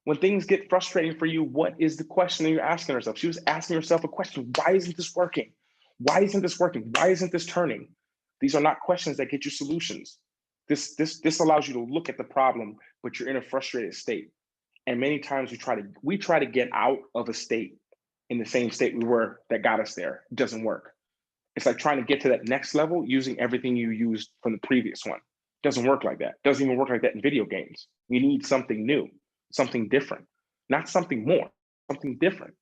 When things get frustrating for you, what is the question that you're asking herself? She was asking herself a question. Why isn't this working? Why isn't this working? Why isn't this turning? These are not questions that get you solutions. This allows you to look at the problem, but you're in a frustrated state. And many times we try to get out of a state in the same state we were that got us there. It doesn't work. It's like trying to get to that next level using everything you used from the previous one. It doesn't work like that. It doesn't even work like that in video games. You need something new, something different, not something more, something different.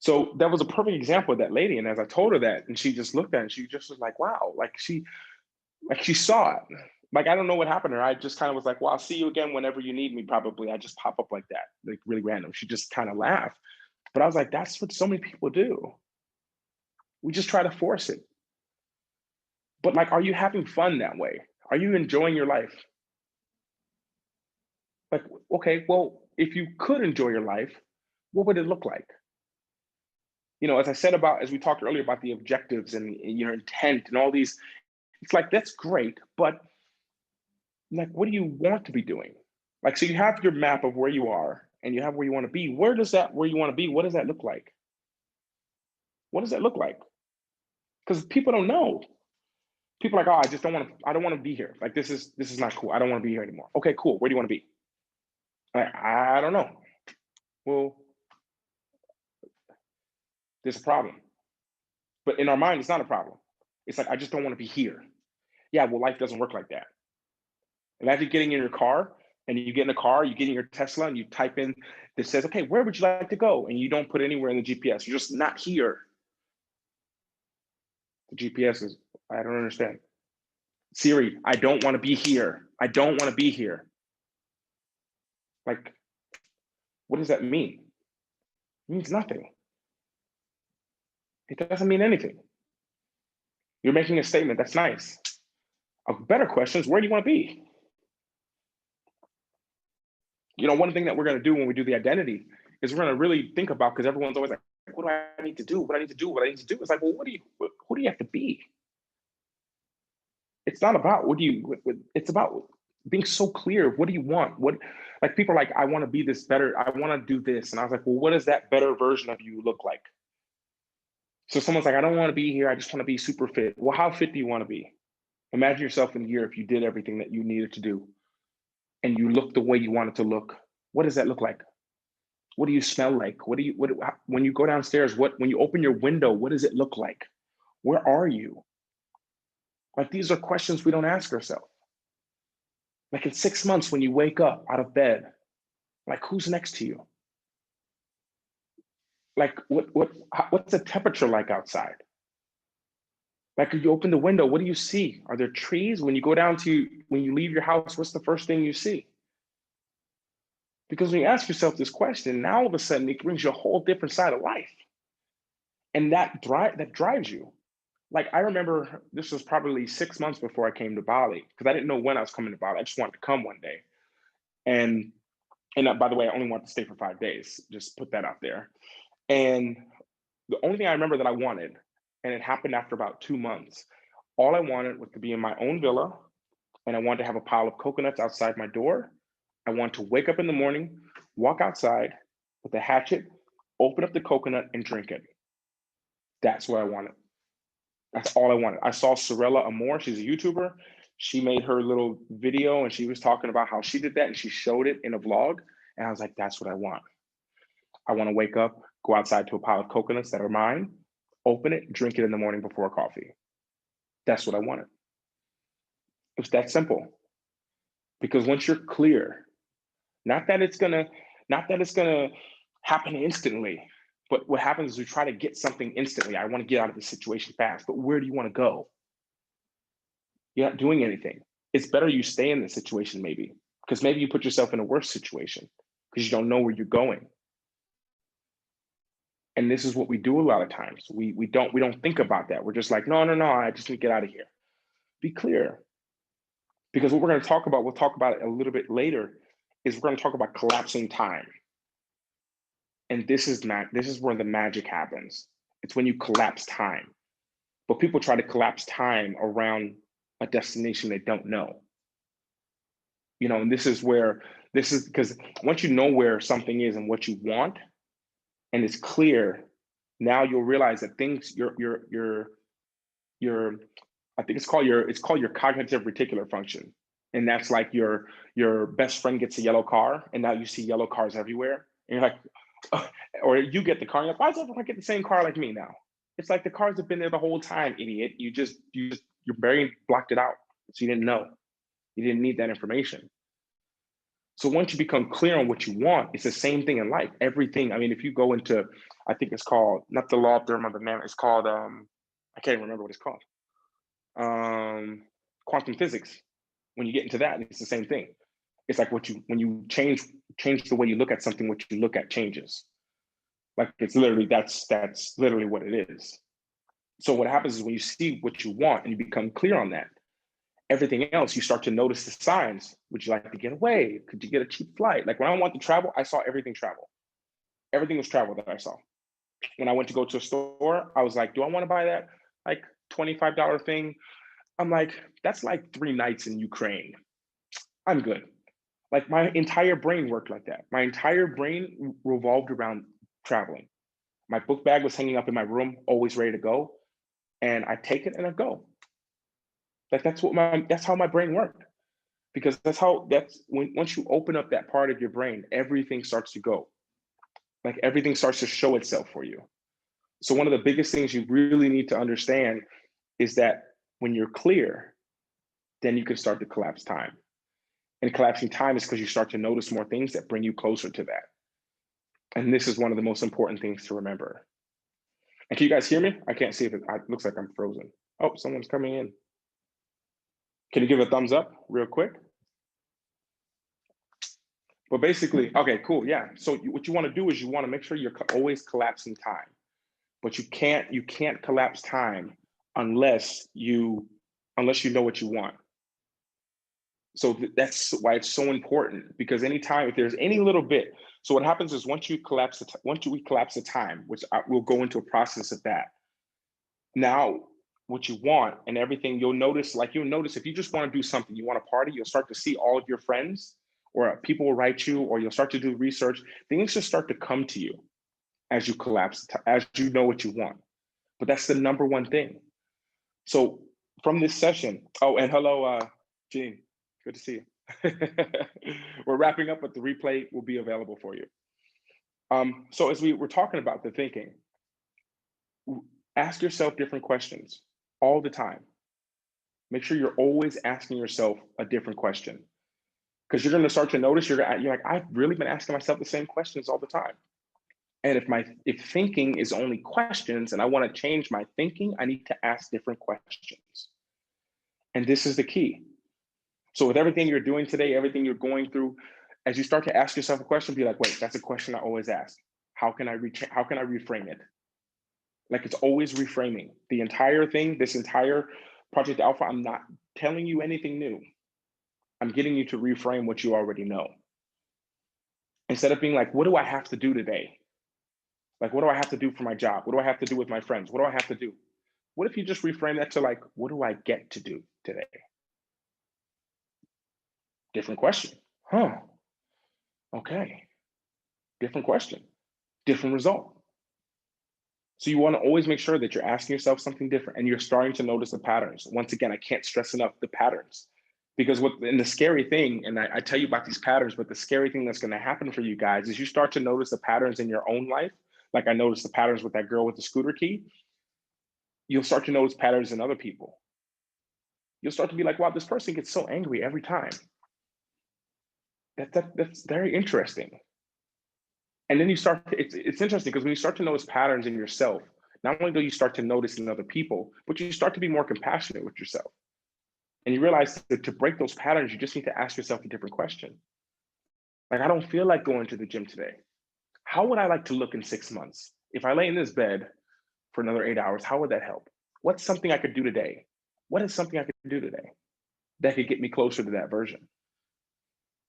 So that was a perfect example of that lady. And as I told her that, and she just looked at it, and she just was like, wow, like she saw it. Like, I don't know what happened to her. I just kind of was like, well, I'll see you again whenever you need me, probably. I just pop up like that, like really random. She just kind of laughed. But I was like, that's what so many people do. We just try to force it. But like, are you having fun that way? Are you enjoying your life? Like, okay, well, if you could enjoy your life, what would it look like? As I said about, as we talked earlier about the objectives and your intent and all these, it's like, that's great, but like, what do you want to be doing? Like, so you have your map of where you are and you have where you want to be. Where you want to be, what does that look like? What does that look like? Because people don't know. People are like, oh, I don't want to be here. Like, this is not cool. I don't want to be here anymore. Okay, cool. Where do you want to be? I don't know. Well, there's a problem. But in our mind, it's not a problem. It's like, I just don't want to be here. Yeah, well, life doesn't work like that. Imagine getting in your car and you get in a car, you get in your Tesla and you type in that says, okay, where would you like to go? And you don't put anywhere in the GPS. You're just not here. The GPS is, I don't understand. Siri, I don't want to be here. I don't want to be here. Like, what does that mean? It means nothing. It doesn't mean anything. You're making a statement. That's nice. A better question is, where do you want to be? One thing that we're going to do when we do the identity is we're going to really think about, because everyone's always like, what do I need to do? What I need to do? What I need to do? It's like, well, who do you have to be? It's not about it's about being so clear. What do you want? Like, people are like, I want to be this better. I want to do this. And I was like, well, what does that better version of you look like? So someone's like, I don't want to be here. I just want to be super fit. Well, how fit do you want to be? Imagine yourself in a year if you did everything that you needed to do and you look the way you wanted to look. What does that look like? What do you smell like? When you go downstairs, when you open your window, what does it look like? Where are you? Like, these are questions we don't ask ourselves. Like, in 6 months, when you wake up out of bed, like, who's next to you? Like, what's the temperature like outside? Like, if you open the window, what do you see? Are there trees? When you leave your house, what's the first thing you see? Because when you ask yourself this question, now all of a sudden it brings you a whole different side of life. And that drives you. Like, I remember this was probably 6 months before I came to Bali, because I didn't know when I was coming to Bali. I just wanted to come one day. And by the way, I only wanted to stay for 5 days. Just put that out there. And the only thing I remember that I wanted, and it happened after about 2 months, all I wanted was to be in my own villa, and I wanted to have a pile of coconuts outside my door. I want to wake up in the morning, walk outside with a hatchet, open up the coconut and drink it. That's what I wanted. That's all I wanted. I saw Sorella Amore, she's a YouTuber. She made her little video and she was talking about how she did that and she showed it in a vlog. And I was like, that's what I want. I want to wake up, go outside to a pile of coconuts that are mine, open it, drink it in the morning before coffee. That's what I wanted. It was that simple. Because once you're clear, not that it's gonna happen instantly, but what happens is we try to get something instantly. I want to get out of this situation fast, but where do you want to go? You're not doing anything. It's better you stay in the situation, maybe, because maybe you put yourself in a worse situation because you don't know where you're going. And this is what we do a lot of times. We don't think about that. We're just like, no, I just need to get out of here. Be clear. Because what we're going to talk about, we'll talk about it a little bit later, is we're going to talk about collapsing time. And this is where the magic happens. It's when you collapse time. But people try to collapse time around a destination they don't know. And this is because once you know where something is and what you want, and it's clear, now you'll realize that things I think it's called your cognitive reticular function. And that's like your best friend gets a yellow car and now you see yellow cars everywhere. And you're like, or you get the car and you're like, why does everyone get the same car like me now? It's like the cars have been there the whole time, idiot. Your brain blocked it out. So you didn't know. You didn't need that information. So once you become clear on what you want, it's the same thing in life. Everything. I mean, if you go into, I think it's called, not the law of thermodynamics, it's called, I can't remember what it's called. Quantum physics. when you get into that, it's the same thing. It's like when you change the way you look at something, what you look at changes. Like it's literally, that's literally what it is. So what happens is when you see what you want and you become clear on that, everything else, you start to notice the signs. Would you like to get away? Could you get a cheap flight? Like when I want to travel, I saw everything travel. Everything was travel that I saw. When I went to go to a store, I was like, do I want to buy that like $25 thing? I'm like, that's like 3 nights in Ukraine. I'm good. Like my entire brain worked like that. My entire brain revolved around traveling. My book bag was hanging up in my room, always ready to go. And I take it and I go. Like that's how my brain worked. Because once you open up that part of your brain, everything starts to go. Like everything starts to show itself for you. So one of the biggest things you really need to understand is that when you're clear, then you can start to collapse time. And collapsing time is because you start to notice more things that bring you closer to that. And this is one of the most important things to remember. And can you guys hear me? I can't see if it looks like I'm frozen. Oh, someone's coming in. Can you give a thumbs up real quick? But basically, okay, cool, yeah. So what you want to do is you want to make sure you're always collapsing time. But you can't collapse time unless you know what you want. So that's why it's so important, because anytime, if there's any little bit, so what happens is once we collapse the time, which we'll go into a process of that. Now, what you want and everything, you'll notice if you just want to do something, you want to party, you'll start to see all of your friends, or people will write you, or you'll start to do research. Things just start to come to you as you collapse, as you know what you want. But that's the number one thing. So from this session, oh, and hello, Gene, good to see you. We're wrapping up, but the replay will be available for you. So as we were talking about the thinking, ask yourself different questions all the time. Make sure you're always asking yourself a different question, because you're going to start to notice you're like, I've really been asking myself the same questions all the time. And if thinking is only questions and I want to change my thinking, I need to ask different questions. And this is the key. So with everything you're doing today, everything you're going through, as you start to ask yourself a question, be like, wait, that's a question I always ask. How can I reframe it? Like it's always reframing. The entire thing, this entire Project Alpha, I'm not telling you anything new. I'm getting you to reframe what you already know. Instead of being like, what do I have to do today? Like, what do I have to do for my job? What do I have to do with my friends? What do I have to do? What if you just reframe that to like, what do I get to do today? Different question. Huh. Okay. Different question. Different result. So you want to always make sure that you're asking yourself something different and you're starting to notice the patterns. Once again, I can't stress enough the patterns, because the scary thing, and I tell you about these patterns, but the scary thing that's going to happen for you guys is you start to notice the patterns in your own life. Like I noticed the patterns with that girl with the scooter key. You'll start to notice patterns in other people. You'll start to be like, wow, this person gets so angry every time. That's very interesting. And then you start, it's interesting because when you start to notice patterns in yourself, not only do you start to notice in other people, but you start to be more compassionate with yourself. And you realize that to break those patterns, you just need to ask yourself a different question. Like, I don't feel like going to the gym today. How would I like to look in 6 months? If I lay in this bed for another 8 hours, how would that help? What's something I could do today? What is something I could do today that could get me closer to that version?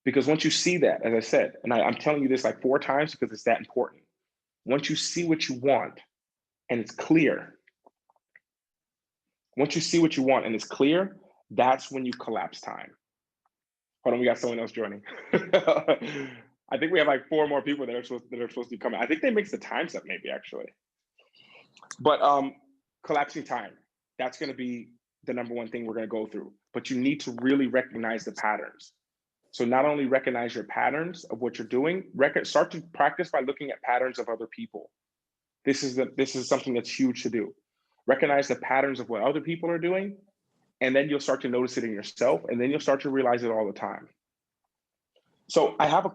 Because once you see that, as I said, and I'm telling you this like 4 times because it's that important. Once you see what you want and it's clear, once you see what you want and it's clear, that's when you collapse time. Hold on, we got someone else joining. I think we have like 4 more people that are supposed to be coming. I think they mix the times up maybe actually. But collapsing time, that's going to be the number one thing we're going to go through. But you need to really recognize the patterns. So not only recognize your patterns of what you're doing, start to practice by looking at patterns of other people. This is something that's huge to do. Recognize the patterns of what other people are doing, and then you'll start to notice it in yourself, and then you'll start to realize it all the time. So I have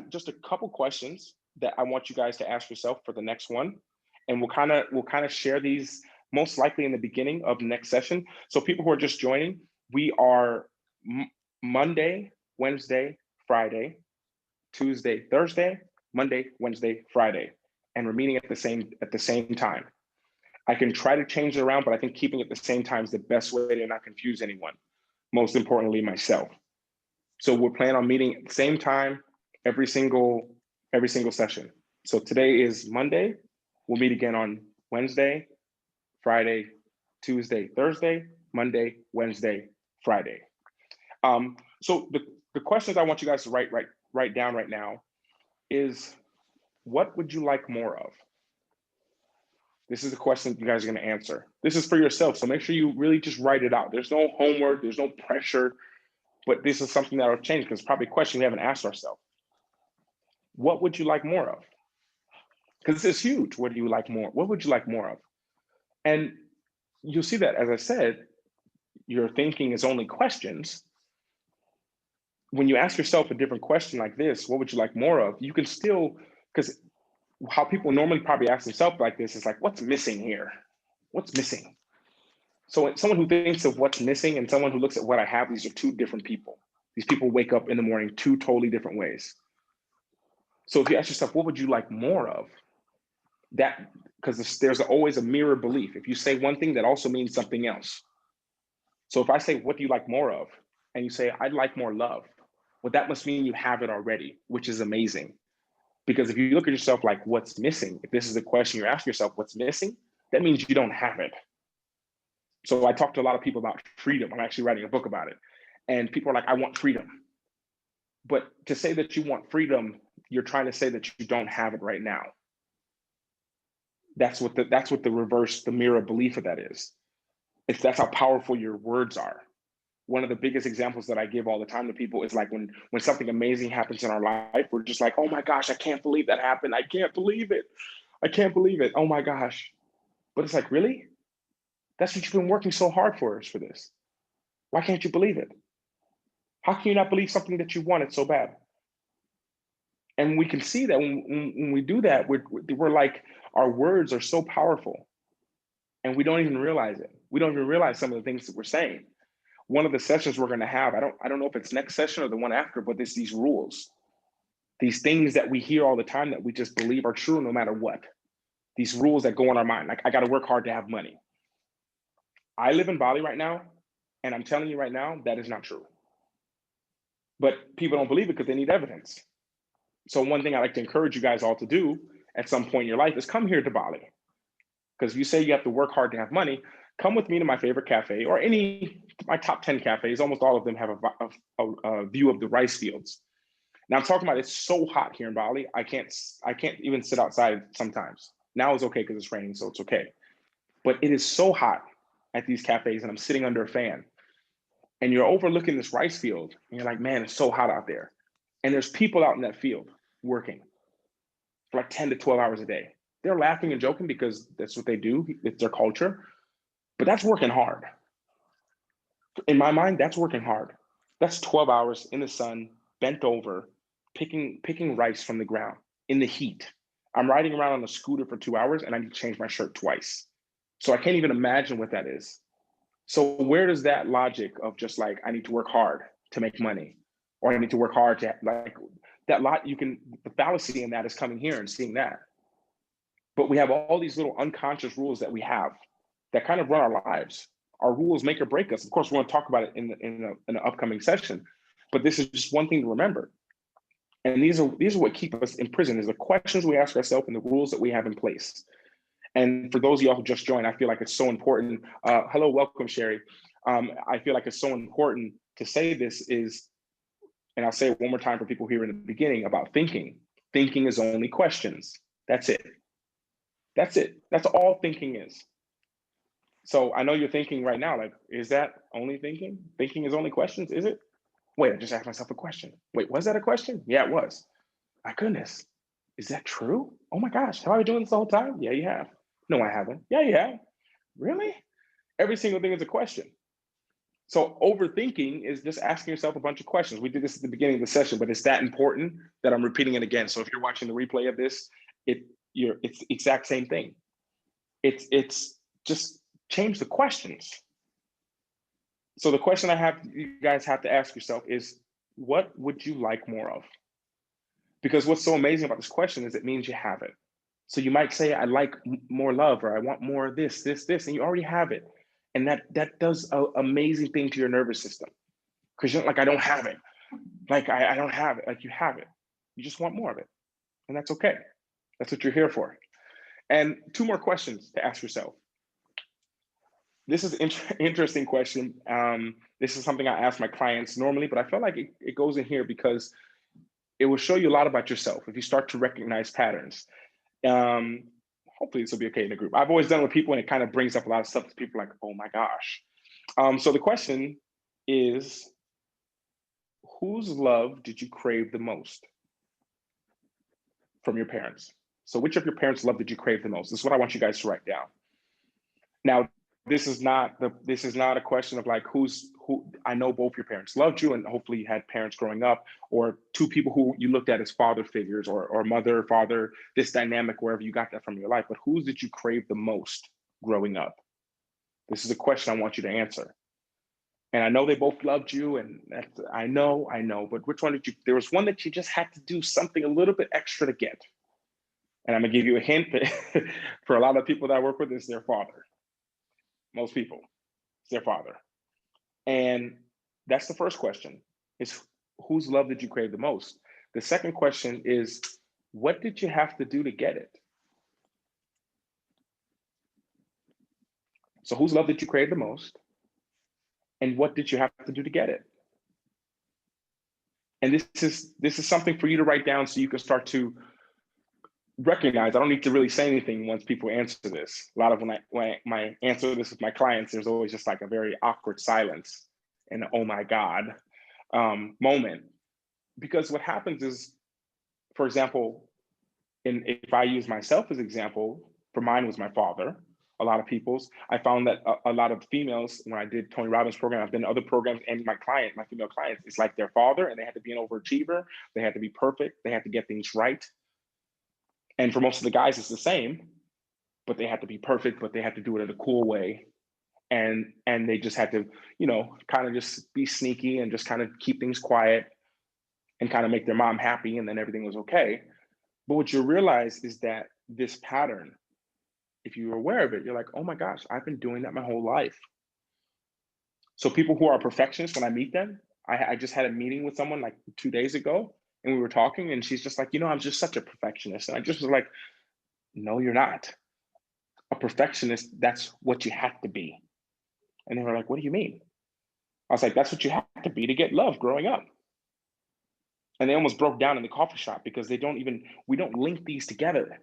just a couple questions that I want you guys to ask yourself for the next one, and we'll kind of share these most likely in the beginning of the next session. So people who are just joining, we are Monday, Wednesday, Friday, Tuesday, Thursday, Monday, Wednesday, Friday, and we're meeting at the same time. I can try to change it around, but I think keeping it the same time is the best way to not confuse anyone. Most importantly, myself. So we're planning on meeting at the same time every single session. So today is Monday. We'll meet again on Wednesday, Friday, Tuesday, Thursday, Monday, Wednesday, Friday. So the questions I want you guys to write down right now is, what would you like more of? This is the question you guys are going to answer. This is for yourself, so make sure you really just write it out. There's no homework, there's no pressure, but this is something that will change because it's probably a question we haven't asked ourselves. What would you like more of? Because this is huge. What do you like more? What would you like more of? And you'll see that, as I said, your thinking is only questions. When you ask yourself a different question like this, what would you like more of? You can still, because how people normally probably ask themselves like this is like, what's missing here? What's missing? So someone who thinks of what's missing and someone who looks at what I have, these are two different people. These people wake up in the morning two totally different ways. So if you ask yourself, what would you like more of? That, because there's always a mirror belief. If you say one thing, that also means something else. So if I say, what do you like more of? And you say, I'd like more love. Well, that must mean you have it already, which is amazing. Because if you look at yourself like, what's missing? If this is the question you're asking yourself, what's missing? That means you don't have it. So I talk to a lot of people about freedom. I'm actually writing a book about it. And people are like, I want freedom. But to say that you want freedom, you're trying to say that you don't have it right now. That's what the reverse, the mirror belief of that is. That's how powerful your words are. One of the biggest examples that I give all the time to people is like when something amazing happens in our life, we're just like, oh my gosh, I can't believe that happened. I can't believe it. I can't believe it. Oh my gosh. But it's like, really? That's what you've been working so hard for this. Why can't you believe it? How can you not believe something that you wanted so bad? And we can see that when we do that, we're like, our words are so powerful and we don't even realize it. We don't even realize some of the things that we're saying. One of the sessions we're going to have, I don't know if it's next session or the one after, but it's these rules, these things that we hear all the time that we just believe are true no matter what. These rules that go in our mind, like I got to work hard to have money. I live in Bali right now, and I'm telling you right now, that is not true. But people don't believe it because they need evidence. So one thing I like to encourage you guys all to do at some point in your life is come here to Bali. Because if you say you have to work hard to have money, come with me to my favorite cafe or my top 10 cafes. Almost all of them have a view of the rice fields. Now I'm talking about, it's so hot here in Bali. I can't even sit outside sometimes. Now it's okay because it's raining, so it's okay. But it is so hot at these cafes and I'm sitting under a fan and you're overlooking this rice field and you're like, man, it's so hot out there. And there's people out in that field working for like 10 to 12 hours a day. They're laughing and joking because that's what they do. It's their culture, but that's working hard. In my mind, that's working hard. That's 12 hours in the sun, bent over, picking rice from the ground in the heat. I'm riding around on a scooter for 2 hours and I need to change my shirt twice. So I can't even imagine what that is. So where does that logic of just like, I need to work hard to make money, or I need to work hard to like that the fallacy in that is coming here and seeing that. But we have all these little unconscious rules that we have that kind of run our lives. Our rules make or break us. Of course, we're going to talk about it in an upcoming session, but this is just one thing to remember. And these are what keep us in prison, is the questions we ask ourselves and the rules that we have in place. And for those of y'all who just joined, I feel like it's so important. Hello, welcome, Sherry. I feel like it's so important to say this is, and I'll say it one more time for people here in the beginning, about thinking. Thinking is only questions. That's it. That's it. That's all thinking is. So I know you're thinking right now, like, is that only thinking? Thinking is only questions, is it? Wait, I just asked myself a question. Wait, was that a question? Yeah, it was. My goodness, is that true? Oh my gosh, have I been doing this the whole time? Yeah, you have. No, I haven't. Yeah, you have. Really? Every single thing is a question. So overthinking is just asking yourself a bunch of questions. We did this at the beginning of the session, but it's that important that I'm repeating it again. So if you're watching the replay of this, it's the exact same thing. It's just change the questions. So the question I have, you guys have to ask yourself is, what would you like more of? Because what's so amazing about this question is it means you have it. So you might say, I like more love, or I want more of this, and you already have it. And that does an amazing thing to your nervous system. Because you're like, I don't have it. Like, I don't have it. Like, you have it. You just want more of it. And that's okay. That's what you're here for. And two more questions to ask yourself. This is an interesting question. This is something I ask my clients normally, but I feel like it goes in here because it will show you a lot about yourself if you start to recognize patterns. Um, Hopefully this will be okay in the group. I've always done it with people and it kind of brings up a lot of stuff that people are like, oh my gosh. So the question is, whose love did you crave the most from your parents? So which of your parents' love did you crave the most? This is what I want you guys to write down. Now, this is not a question of like who. I know both your parents loved you, and hopefully you had parents growing up, or two people who you looked at as father figures, or mother, father, this dynamic, wherever you got that from your life. But whose did you crave the most growing up? This is a question I want you to answer. And I know they both loved you, and I know, but which one did you? There was one that you just had to do something a little bit extra to get. And I'm gonna give you a hint. For a lot of people that I work with, it's their father. Most people, it's their father. And that's the first question, is whose love did you crave the most? The second question is, what did you have to do to get it? So whose love did you crave the most? And what did you have to do to get it? And this is something for you to write down so you can start to recognize. I don't need to really say anything once people answer this. A lot of when I answer this with my clients, there's always just like a very awkward silence and oh my God moment. Because what happens is, for example, if I use myself as example, for mine was my father. A lot of people's, I found that a lot of females, when I did Tony Robbins program, I've been in other programs, and my female clients, it's like their father, and they had to be an overachiever. They had to be perfect. They had to get things right. And for most of the guys, it's the same, but they had to be perfect, but they had to do it in a cool way. And they just had to, kind of just be sneaky and just kind of keep things quiet and kind of make their mom happy, and then everything was okay. But what you realize is that this pattern, if you're aware of it, you're like, oh my gosh, I've been doing that my whole life. So people who are perfectionists, when I meet them, I just had a meeting with someone like 2 days ago, and we were talking, and she's just like, I'm just such a perfectionist. And I just was like, no, you're not. A perfectionist, that's what you have to be. And they were like, what do you mean? I was like, that's what you have to be to get love growing up. And they almost broke down in the coffee shop because we don't link these together.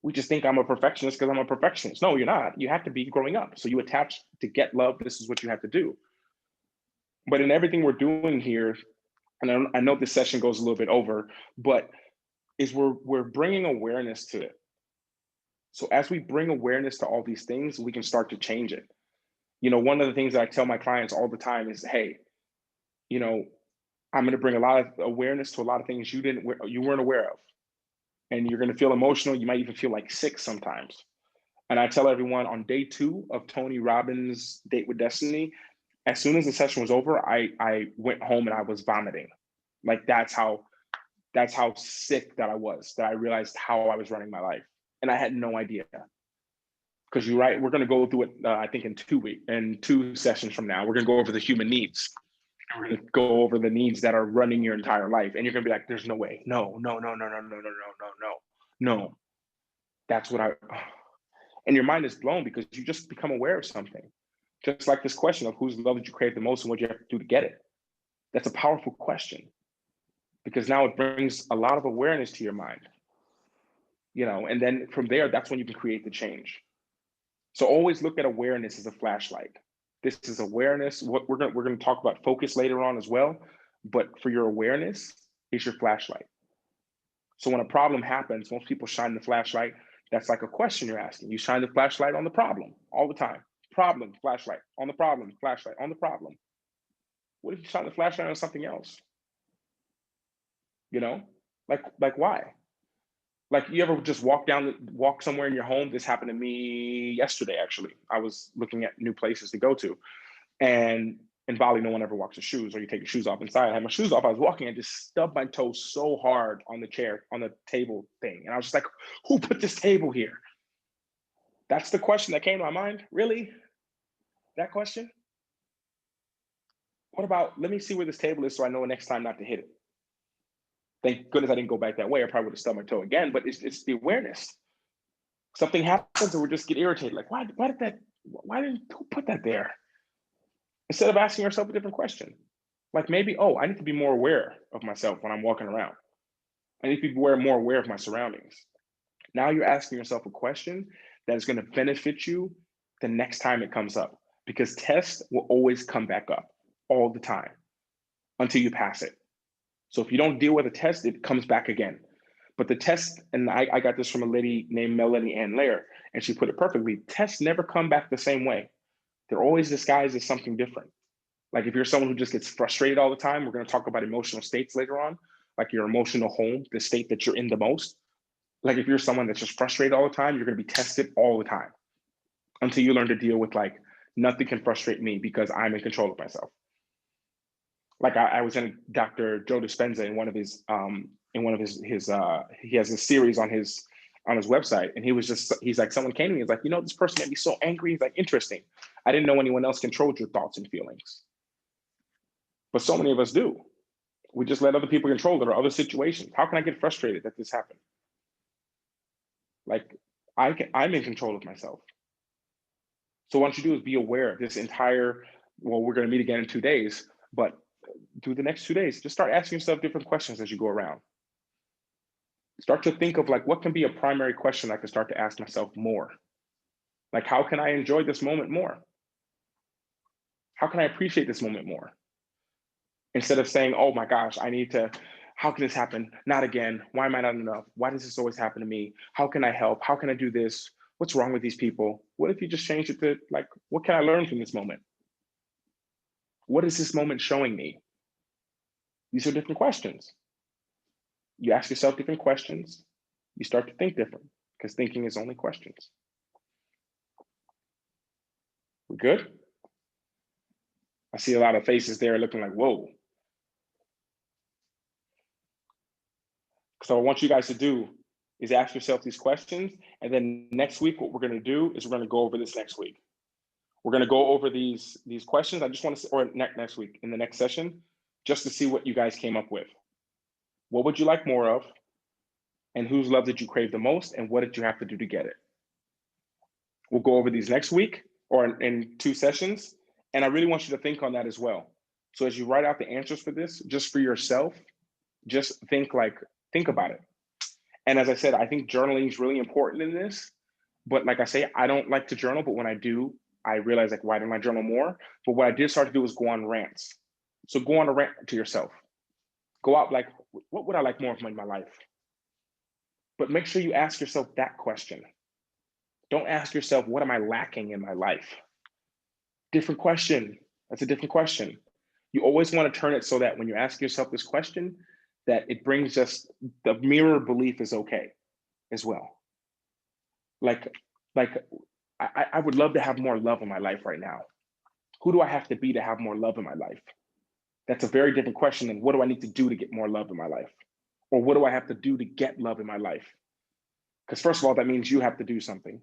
We just think I'm a perfectionist because I'm a perfectionist. No, you're not. You have to be growing up. So you attach to get love. This is what you have to do. But in everything we're doing here, and I know this session goes a little bit over, but is we're bringing awareness to it. So as we bring awareness to all these things, we can start to change it. One of the things that I tell my clients all the time is, hey, I'm going to bring a lot of awareness to a lot of things you weren't aware of. And you're going to feel emotional. You might even feel like sick sometimes. And I tell everyone on day 2 of Tony Robbins' Date with Destiny, as soon as the session was over, I went home and I was vomiting. Like that's how sick that I was, that I realized how I was running my life. And I had no idea. Because you're right, we're going to go through it, I think in 2 sessions from now, we're going to go over the human needs. We're going to go over the needs that are running your entire life. And you're going to be like, there's no way. No. That's what and your mind is blown because you just become aware of something. Just like this question of whose love did you crave the most and what you have to do to get it. That's a powerful question because now it brings a lot of awareness to your mind. And then from there, that's when you can create the change. So always look at awareness as a flashlight. This is awareness. What we're going to talk about focus later on as well, but for your awareness is your flashlight. So when a problem happens, most people shine the flashlight. That's like a question you're asking. You shine the flashlight on the problem all the time. Problem, flashlight on the problem, flashlight on the problem. What if you shine the flashlight on something else? Like why? Like you ever just walk somewhere in your home? This happened to me yesterday, actually. I was looking at new places to go to. And in Bali, no one ever walks with shoes, or you take your shoes off inside. I had my shoes off. I was walking and just stubbed my toe so hard on the chair, on the table thing. And I was just like, who put this table here? That's the question that came to my mind. Really? That question? What about, let me see where this table is so I know next time not to hit it. Thank goodness I didn't go back that way. I probably would have stubbed my toe again, but it's the awareness. Something happens and we just get irritated. Like, why didn't, who put that there? Instead of asking yourself a different question. Like maybe, oh, I need to be more aware of myself when I'm walking around. I need to be more aware of my surroundings. Now you're asking yourself a question that is going to benefit you the next time it comes up, because tests will always come back up all the time until you pass it. So if you don't deal with a test, it comes back again. But the test, and I got this from a lady named Melanie Ann Lair, and she put it perfectly, tests never come back the same way. They're always disguised as something different. Like if you're someone who just gets frustrated all the time, we're going to talk about emotional states later on, like your emotional home, the state that you're in the most. Like if you're someone that's just frustrated all the time, you're going to be tested all the time until you learn to deal with like, nothing can frustrate me because I'm in control of myself. Like I was in Dr. Joe Dispenza in one of his he has a series on his website, and he's like, someone came to me, he's like, this person made me so angry. He's like, interesting. I didn't know anyone else controlled your thoughts and feelings. But so many of us do. We just let other people control it, or other situations. How can I get frustrated that this happened? Like I'm in control of myself. So what you do is be aware of this entire, well, we're going to meet again in 2 days, but do the next 2 days, just start asking yourself different questions as you go around. Start to think of like, what can be a primary question I can start to ask myself more? Like, how can I enjoy this moment more? How can I appreciate this moment more? Instead of saying, oh my gosh, how can this happen? Not again. Why am I not enough? Why does this always happen to me? How can I help? How can I do this? What's wrong with these people? What if you just change it to like, what can I learn from this moment? What is this moment showing me? These are different questions. You ask yourself different questions, you start to think different, because thinking is only questions. We good? I see a lot of faces there looking like, whoa. So what I want you guys to do is ask yourself these questions, and then next week, what we're going to do is we're going to go over this next week. We're going to go over these questions. I just want to, or next week in the next session, just to see what you guys came up with. What would you like more of? And whose love did you crave the most? And what did you have to do to get it? We'll go over these next week or in 2 sessions. And I really want you to think on that as well. So as you write out the answers for this, just for yourself, just think about it. And as I said, I think journaling is really important in this. But like I say, I don't like to journal, but when I do, I realize like, why don't I journal more? But what I did start to do was go on rants. So go on a rant to yourself. Go out like, what would I like more of in my life? But make sure you ask yourself that question. Don't ask yourself, what am I lacking in my life? Different question. That's a different question. You always want to turn it so that when you ask yourself this question, that it brings just the mirror belief is okay as well. Like I would love to have more love in my life right now. Who do I have to be to have more love in my life? That's a very different question than what do I need to do to get more love in my life? Or what do I have to do to get love in my life? Because first of all, that means you have to do something.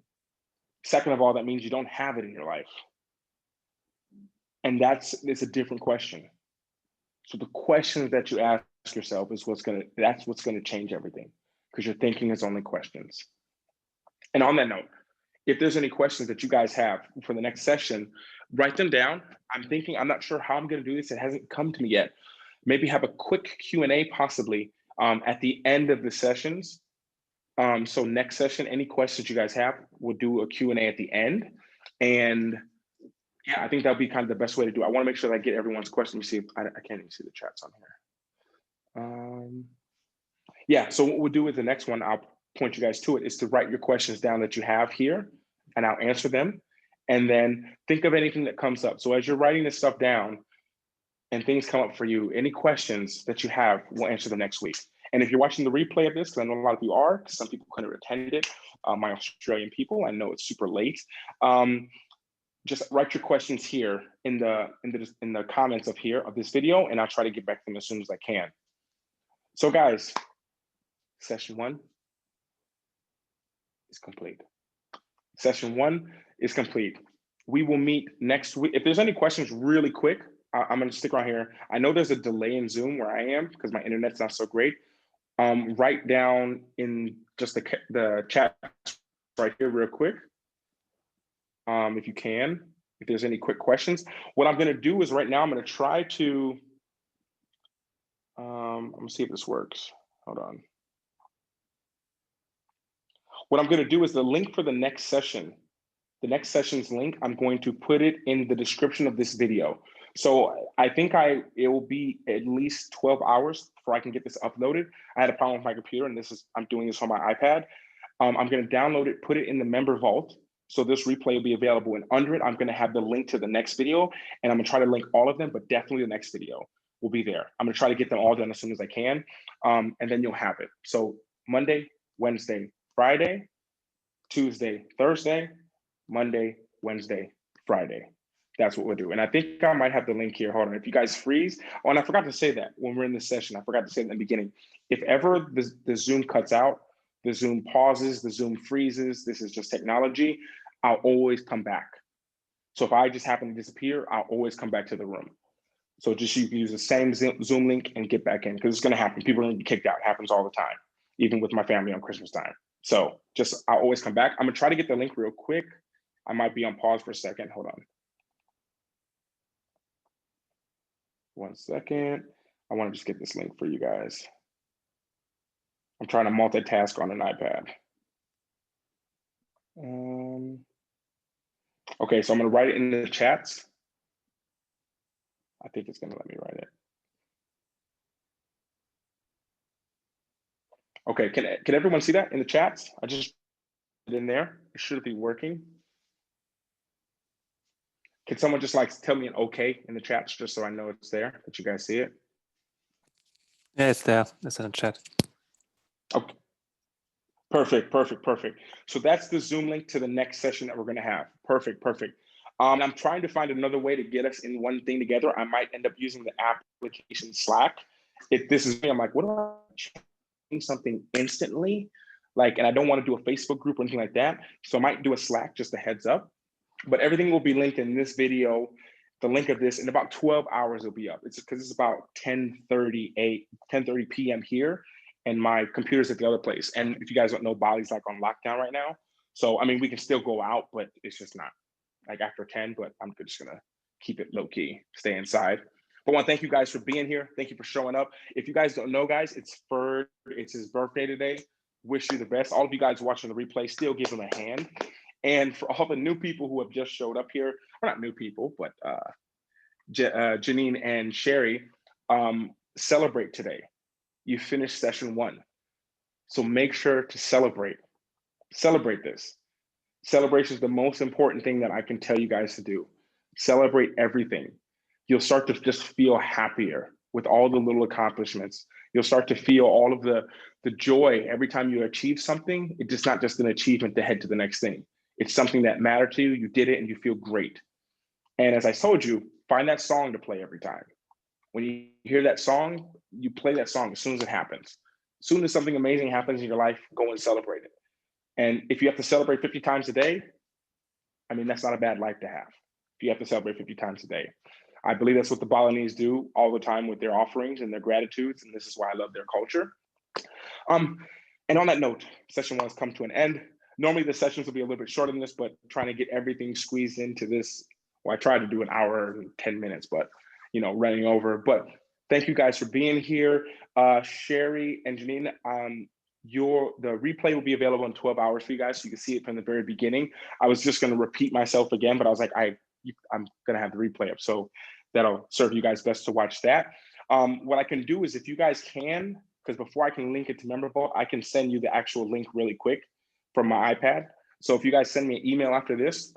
Second of all, that means you don't have it in your life. And it's a different question. So the questions that you ask yourself is that's what's gonna change everything, because your thinking is only questions. And on that note, if there's any questions that you guys have for the next session, write them down. I'm not sure how I'm gonna do this. It hasn't come to me yet. Maybe have a quick Q&A possibly at the end of the sessions. So next session, any questions you guys have, we'll do a Q&A at the end. And yeah, I think that'll be kind of the best way to do it. I want to make sure that I get everyone's question. Let me see if I can't even see the chats on here. Yeah, so what we'll do with the next one, I'll point you guys to it, is to write your questions down that you have here, and I'll answer them. And then think of anything that comes up. So as you're writing this stuff down and things come up for you, any questions that you have, we'll answer them next week. And if you're watching the replay of this, because I know a lot of you are, some people couldn't attend it, my Australian people, I know it's super late. just write your questions here in the comments of this video, and I'll try to get back to them as soon as I can. So guys, session 1 is complete. Session 1 is complete. We will meet next week. If there's any questions really quick, I'm gonna stick around here. I know there's a delay in Zoom where I am because my internet's not so great. Write down in just the chat right here real quick, if you can, if there's any quick questions. What I'm gonna do is right now, I'm gonna try to, I'm gonna see if this works. Hold on. What I'm gonna do is the link for the next session, the next session's link, I'm going to put it in the description of this video. So I think it will be at least 12 hours before I can get this uploaded. I had a problem with my computer, and I'm doing this on my iPad. I'm gonna download it, put it in the member vault. So this replay will be available, and under it, I'm gonna have the link to the next video, and I'm gonna try to link all of them, but definitely the next video will be there. I'm gonna try to get them all done as soon as I can, and then you'll have it. So Monday, Wednesday, Friday, Tuesday, Thursday, Monday, Wednesday, Friday. That's what we'll do. And I think I might have the link here. Hold on. If you guys freeze, oh, and I forgot to say that when we're in this session, I forgot to say it in the beginning. If ever the Zoom cuts out, the Zoom pauses, the Zoom freezes, this is just technology, I'll always come back. So if I just happen to disappear, I'll always come back to the room. So just you can use the same Zoom link and get back in, because it's going to happen. People are going to be kicked out. It happens all the time, even with my family on Christmas time. So just, I'll always come back. I'm going to try to get the link real quick. I might be on pause for a second. Hold on. 1 second. I want to just get this link for you guys. I'm trying to multitask on an iPad. Okay, so I'm going to write it in the chats. I think it's going to let me write it. Okay, can everyone see that in the chats? I just put it in there. It should be working. Can someone just like tell me an okay in the chats just so I know it's there, that you guys see it? Yeah, it's there. It's in the chat. Okay. Perfect, perfect, perfect. So that's the Zoom link to the next session that we're going to have. Perfect, perfect. I'm trying to find another way to get us in one thing together. I might end up using the application Slack. If this is me, I'm like, what do I change something instantly? Like, and I don't want to do a Facebook group or anything like that. So I might do a Slack, just a heads up. But everything will be linked in this video. The link of this in about 12 hours will be up. It's because it's about 10:30 p.m. here, and my computer's at the other place. And if you guys don't know, Bali's like on lockdown right now. So I mean, we can still go out, but it's just not like after 10. But I'm just gonna keep it low key, stay inside. But I want to thank you guys for being here. Thank you for showing up. If you guys don't know, guys, it's his birthday today. Wish you the best. All of you guys watching the replay, still give him a hand. And for all the new people who have just showed up here, or not new people, but Janine and Sherry, celebrate today. You finished session 1. So make sure to celebrate. Celebrate this. Celebration is the most important thing that I can tell you guys to do. Celebrate everything. You'll start to just feel happier with all the little accomplishments. You'll start to feel all of the joy every time you achieve something. It's not just an achievement to head to the next thing. It's something that mattered to you, you did it, and you feel great. And as I told you, find that song to play every time. When you hear that song, you play that song as soon as it happens. As soon as something amazing happens in your life, go and celebrate it. And if you have to celebrate 50 times a day, I mean, that's not a bad life to have. If you have to celebrate 50 times a day. I believe that's what the Balinese do all the time with their offerings and their gratitudes, and this is why I love their culture. And on that note, session 1 has come to an end. Normally the sessions will be a little bit shorter than this, but trying to get everything squeezed into this. Well, I tried to do an hour and 10 minutes, but running over. But thank you guys for being here. Sherry and Janine, the replay will be available in 12 hours for you guys, so you can see it from the very beginning. I was just going to repeat myself again, but I was like, I'm going to have the replay up, so that'll serve you guys best to watch that. What I can do is, if you guys can, because before I can link it to MemberVault, I can send you the actual link really quick from my iPad. So if you guys send me an email after this,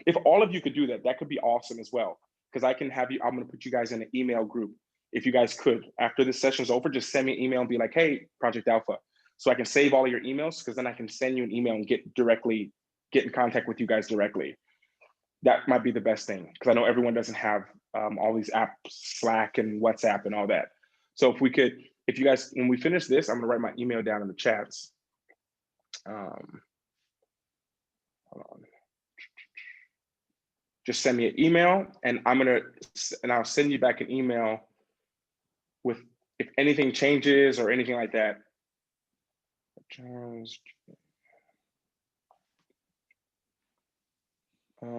if all of you could do that, that could be awesome as well. Because I can have you, I'm going to put you guys in an email group. If you guys could, after this session's over, just send me an email and be like, hey, Project Alpha. So I can save all of your emails, because then I can send you an email and get in contact with you guys directly. that might be the best thing, because I know everyone doesn't have all these apps, Slack and WhatsApp and all that. So if you guys, when we finish this, I'm gonna write my email down in the chats. Hold on. Just send me an email, and I'll send you back an email with if anything changes or anything like that.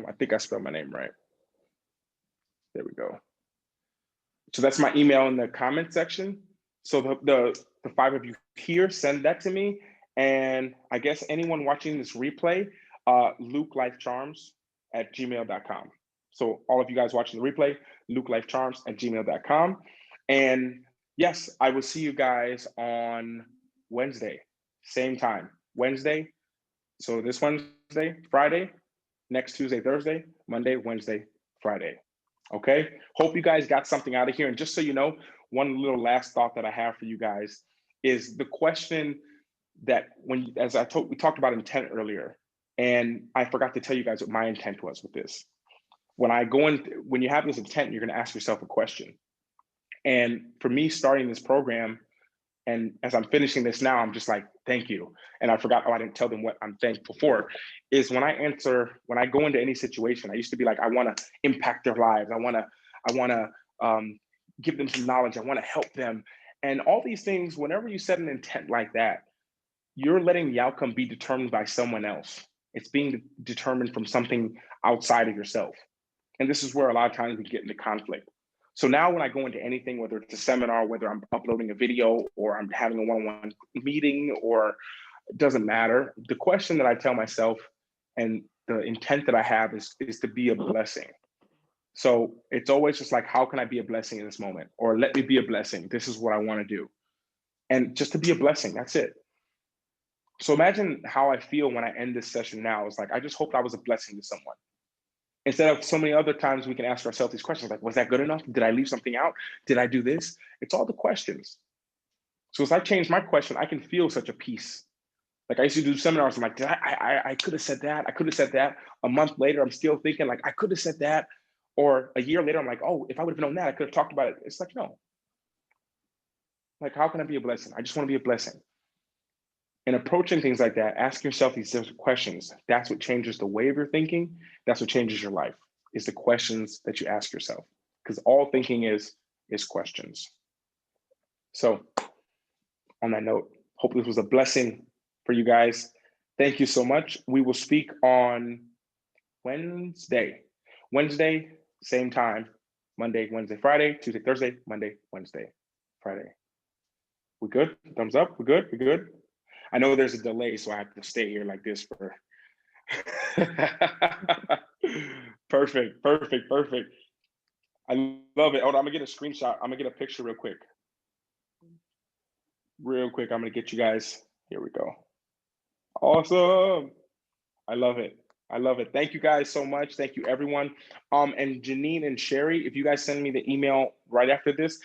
I think I spelled my name right. There we go. So that's my email in the comment section. So the 5 of you here, send that to me. And I guess anyone watching this replay, lukelifecharms@gmail.com. So all of you guys watching the replay, lukelifecharms@gmail.com. And yes, I will see you guys on Wednesday, same time, Wednesday. So this Wednesday, Friday, next Tuesday, Thursday, Monday, Wednesday, Friday. Okay, hope you guys got something out of here. And just so you know, one little last thought that I have for you guys is the question that we talked about intent earlier, and I forgot to tell you guys what my intent was with this. When you have this intent, you're going to ask yourself a question. And for me, starting this program, and as I'm finishing this now, I'm just like, thank you. And I forgot, I didn't tell them what I'm thankful for, is when I go into any situation, I used to be like, I want to impact their lives. I want to give them some knowledge. I want to help them. And all these things, whenever you set an intent like that, you're letting the outcome be determined by someone else. It's being determined from something outside of yourself. And this is where a lot of times we get into conflict. So now when I go into anything, whether it's a seminar, whether I'm uploading a video or I'm having a one-on-one meeting, or it doesn't matter, the question that I tell myself and the intent that I have is to be a blessing. So it's always just like, how can I be a blessing in this moment? Or let me be a blessing. This is what I want to do. And just to be a blessing, that's it. So imagine how I feel when I end this session now. It's like, I just hoped I was a blessing to someone. Instead of so many other times we can ask ourselves these questions like, was that good enough? Did I leave something out? Did I do this? It's all the questions. So as I change my question, I can feel such a peace. Like I used to do seminars, I'm like, I could have said that. I could have said that. A month later, I'm still thinking like, I could have said that. Or a year later, I'm like, oh, if I would have known that, I could have talked about it. It's like, no. Like, how can I be a blessing? I just want to be a blessing. And approaching things like that, ask yourself these different questions. That's what changes the way of your thinking. That's what changes your life, is the questions that you ask yourself. Because all thinking is questions. So on that note, hope this was a blessing for you guys. Thank you so much. We will speak on Wednesday. Wednesday, same time. Monday, Wednesday, Friday, Tuesday, Thursday, Monday, Wednesday, Friday. We good? Thumbs up? We good? We good? I know there's a delay, so I have to stay here like this for. Perfect, perfect, perfect. I love it. Hold on, I'm gonna get a screenshot. I'm gonna get a picture real quick. Real quick, I'm gonna get you guys. Here we go. Awesome. I love it. I love it. Thank you guys so much. Thank you, everyone. And Janine and Sherry, if you guys send me the email right after this,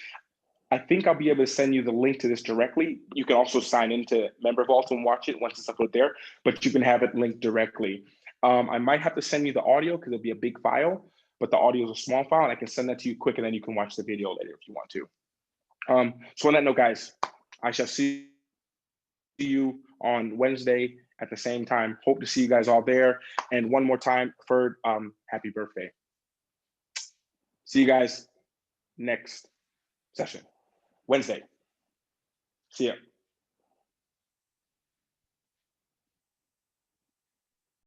I think I'll be able to send you the link to this directly. You can also sign into Member Vault and watch it once it's uploaded there, but you can have it linked directly. I might have to send you the audio because it'll be a big file, but the audio is a small file and I can send that to you quick and then you can watch the video later if you want to. So on that note, guys, I shall see you on Wednesday at the same time. Hope to see you guys all there. And one more time, Ferd, happy birthday. See you guys next session. Wednesday. See ya.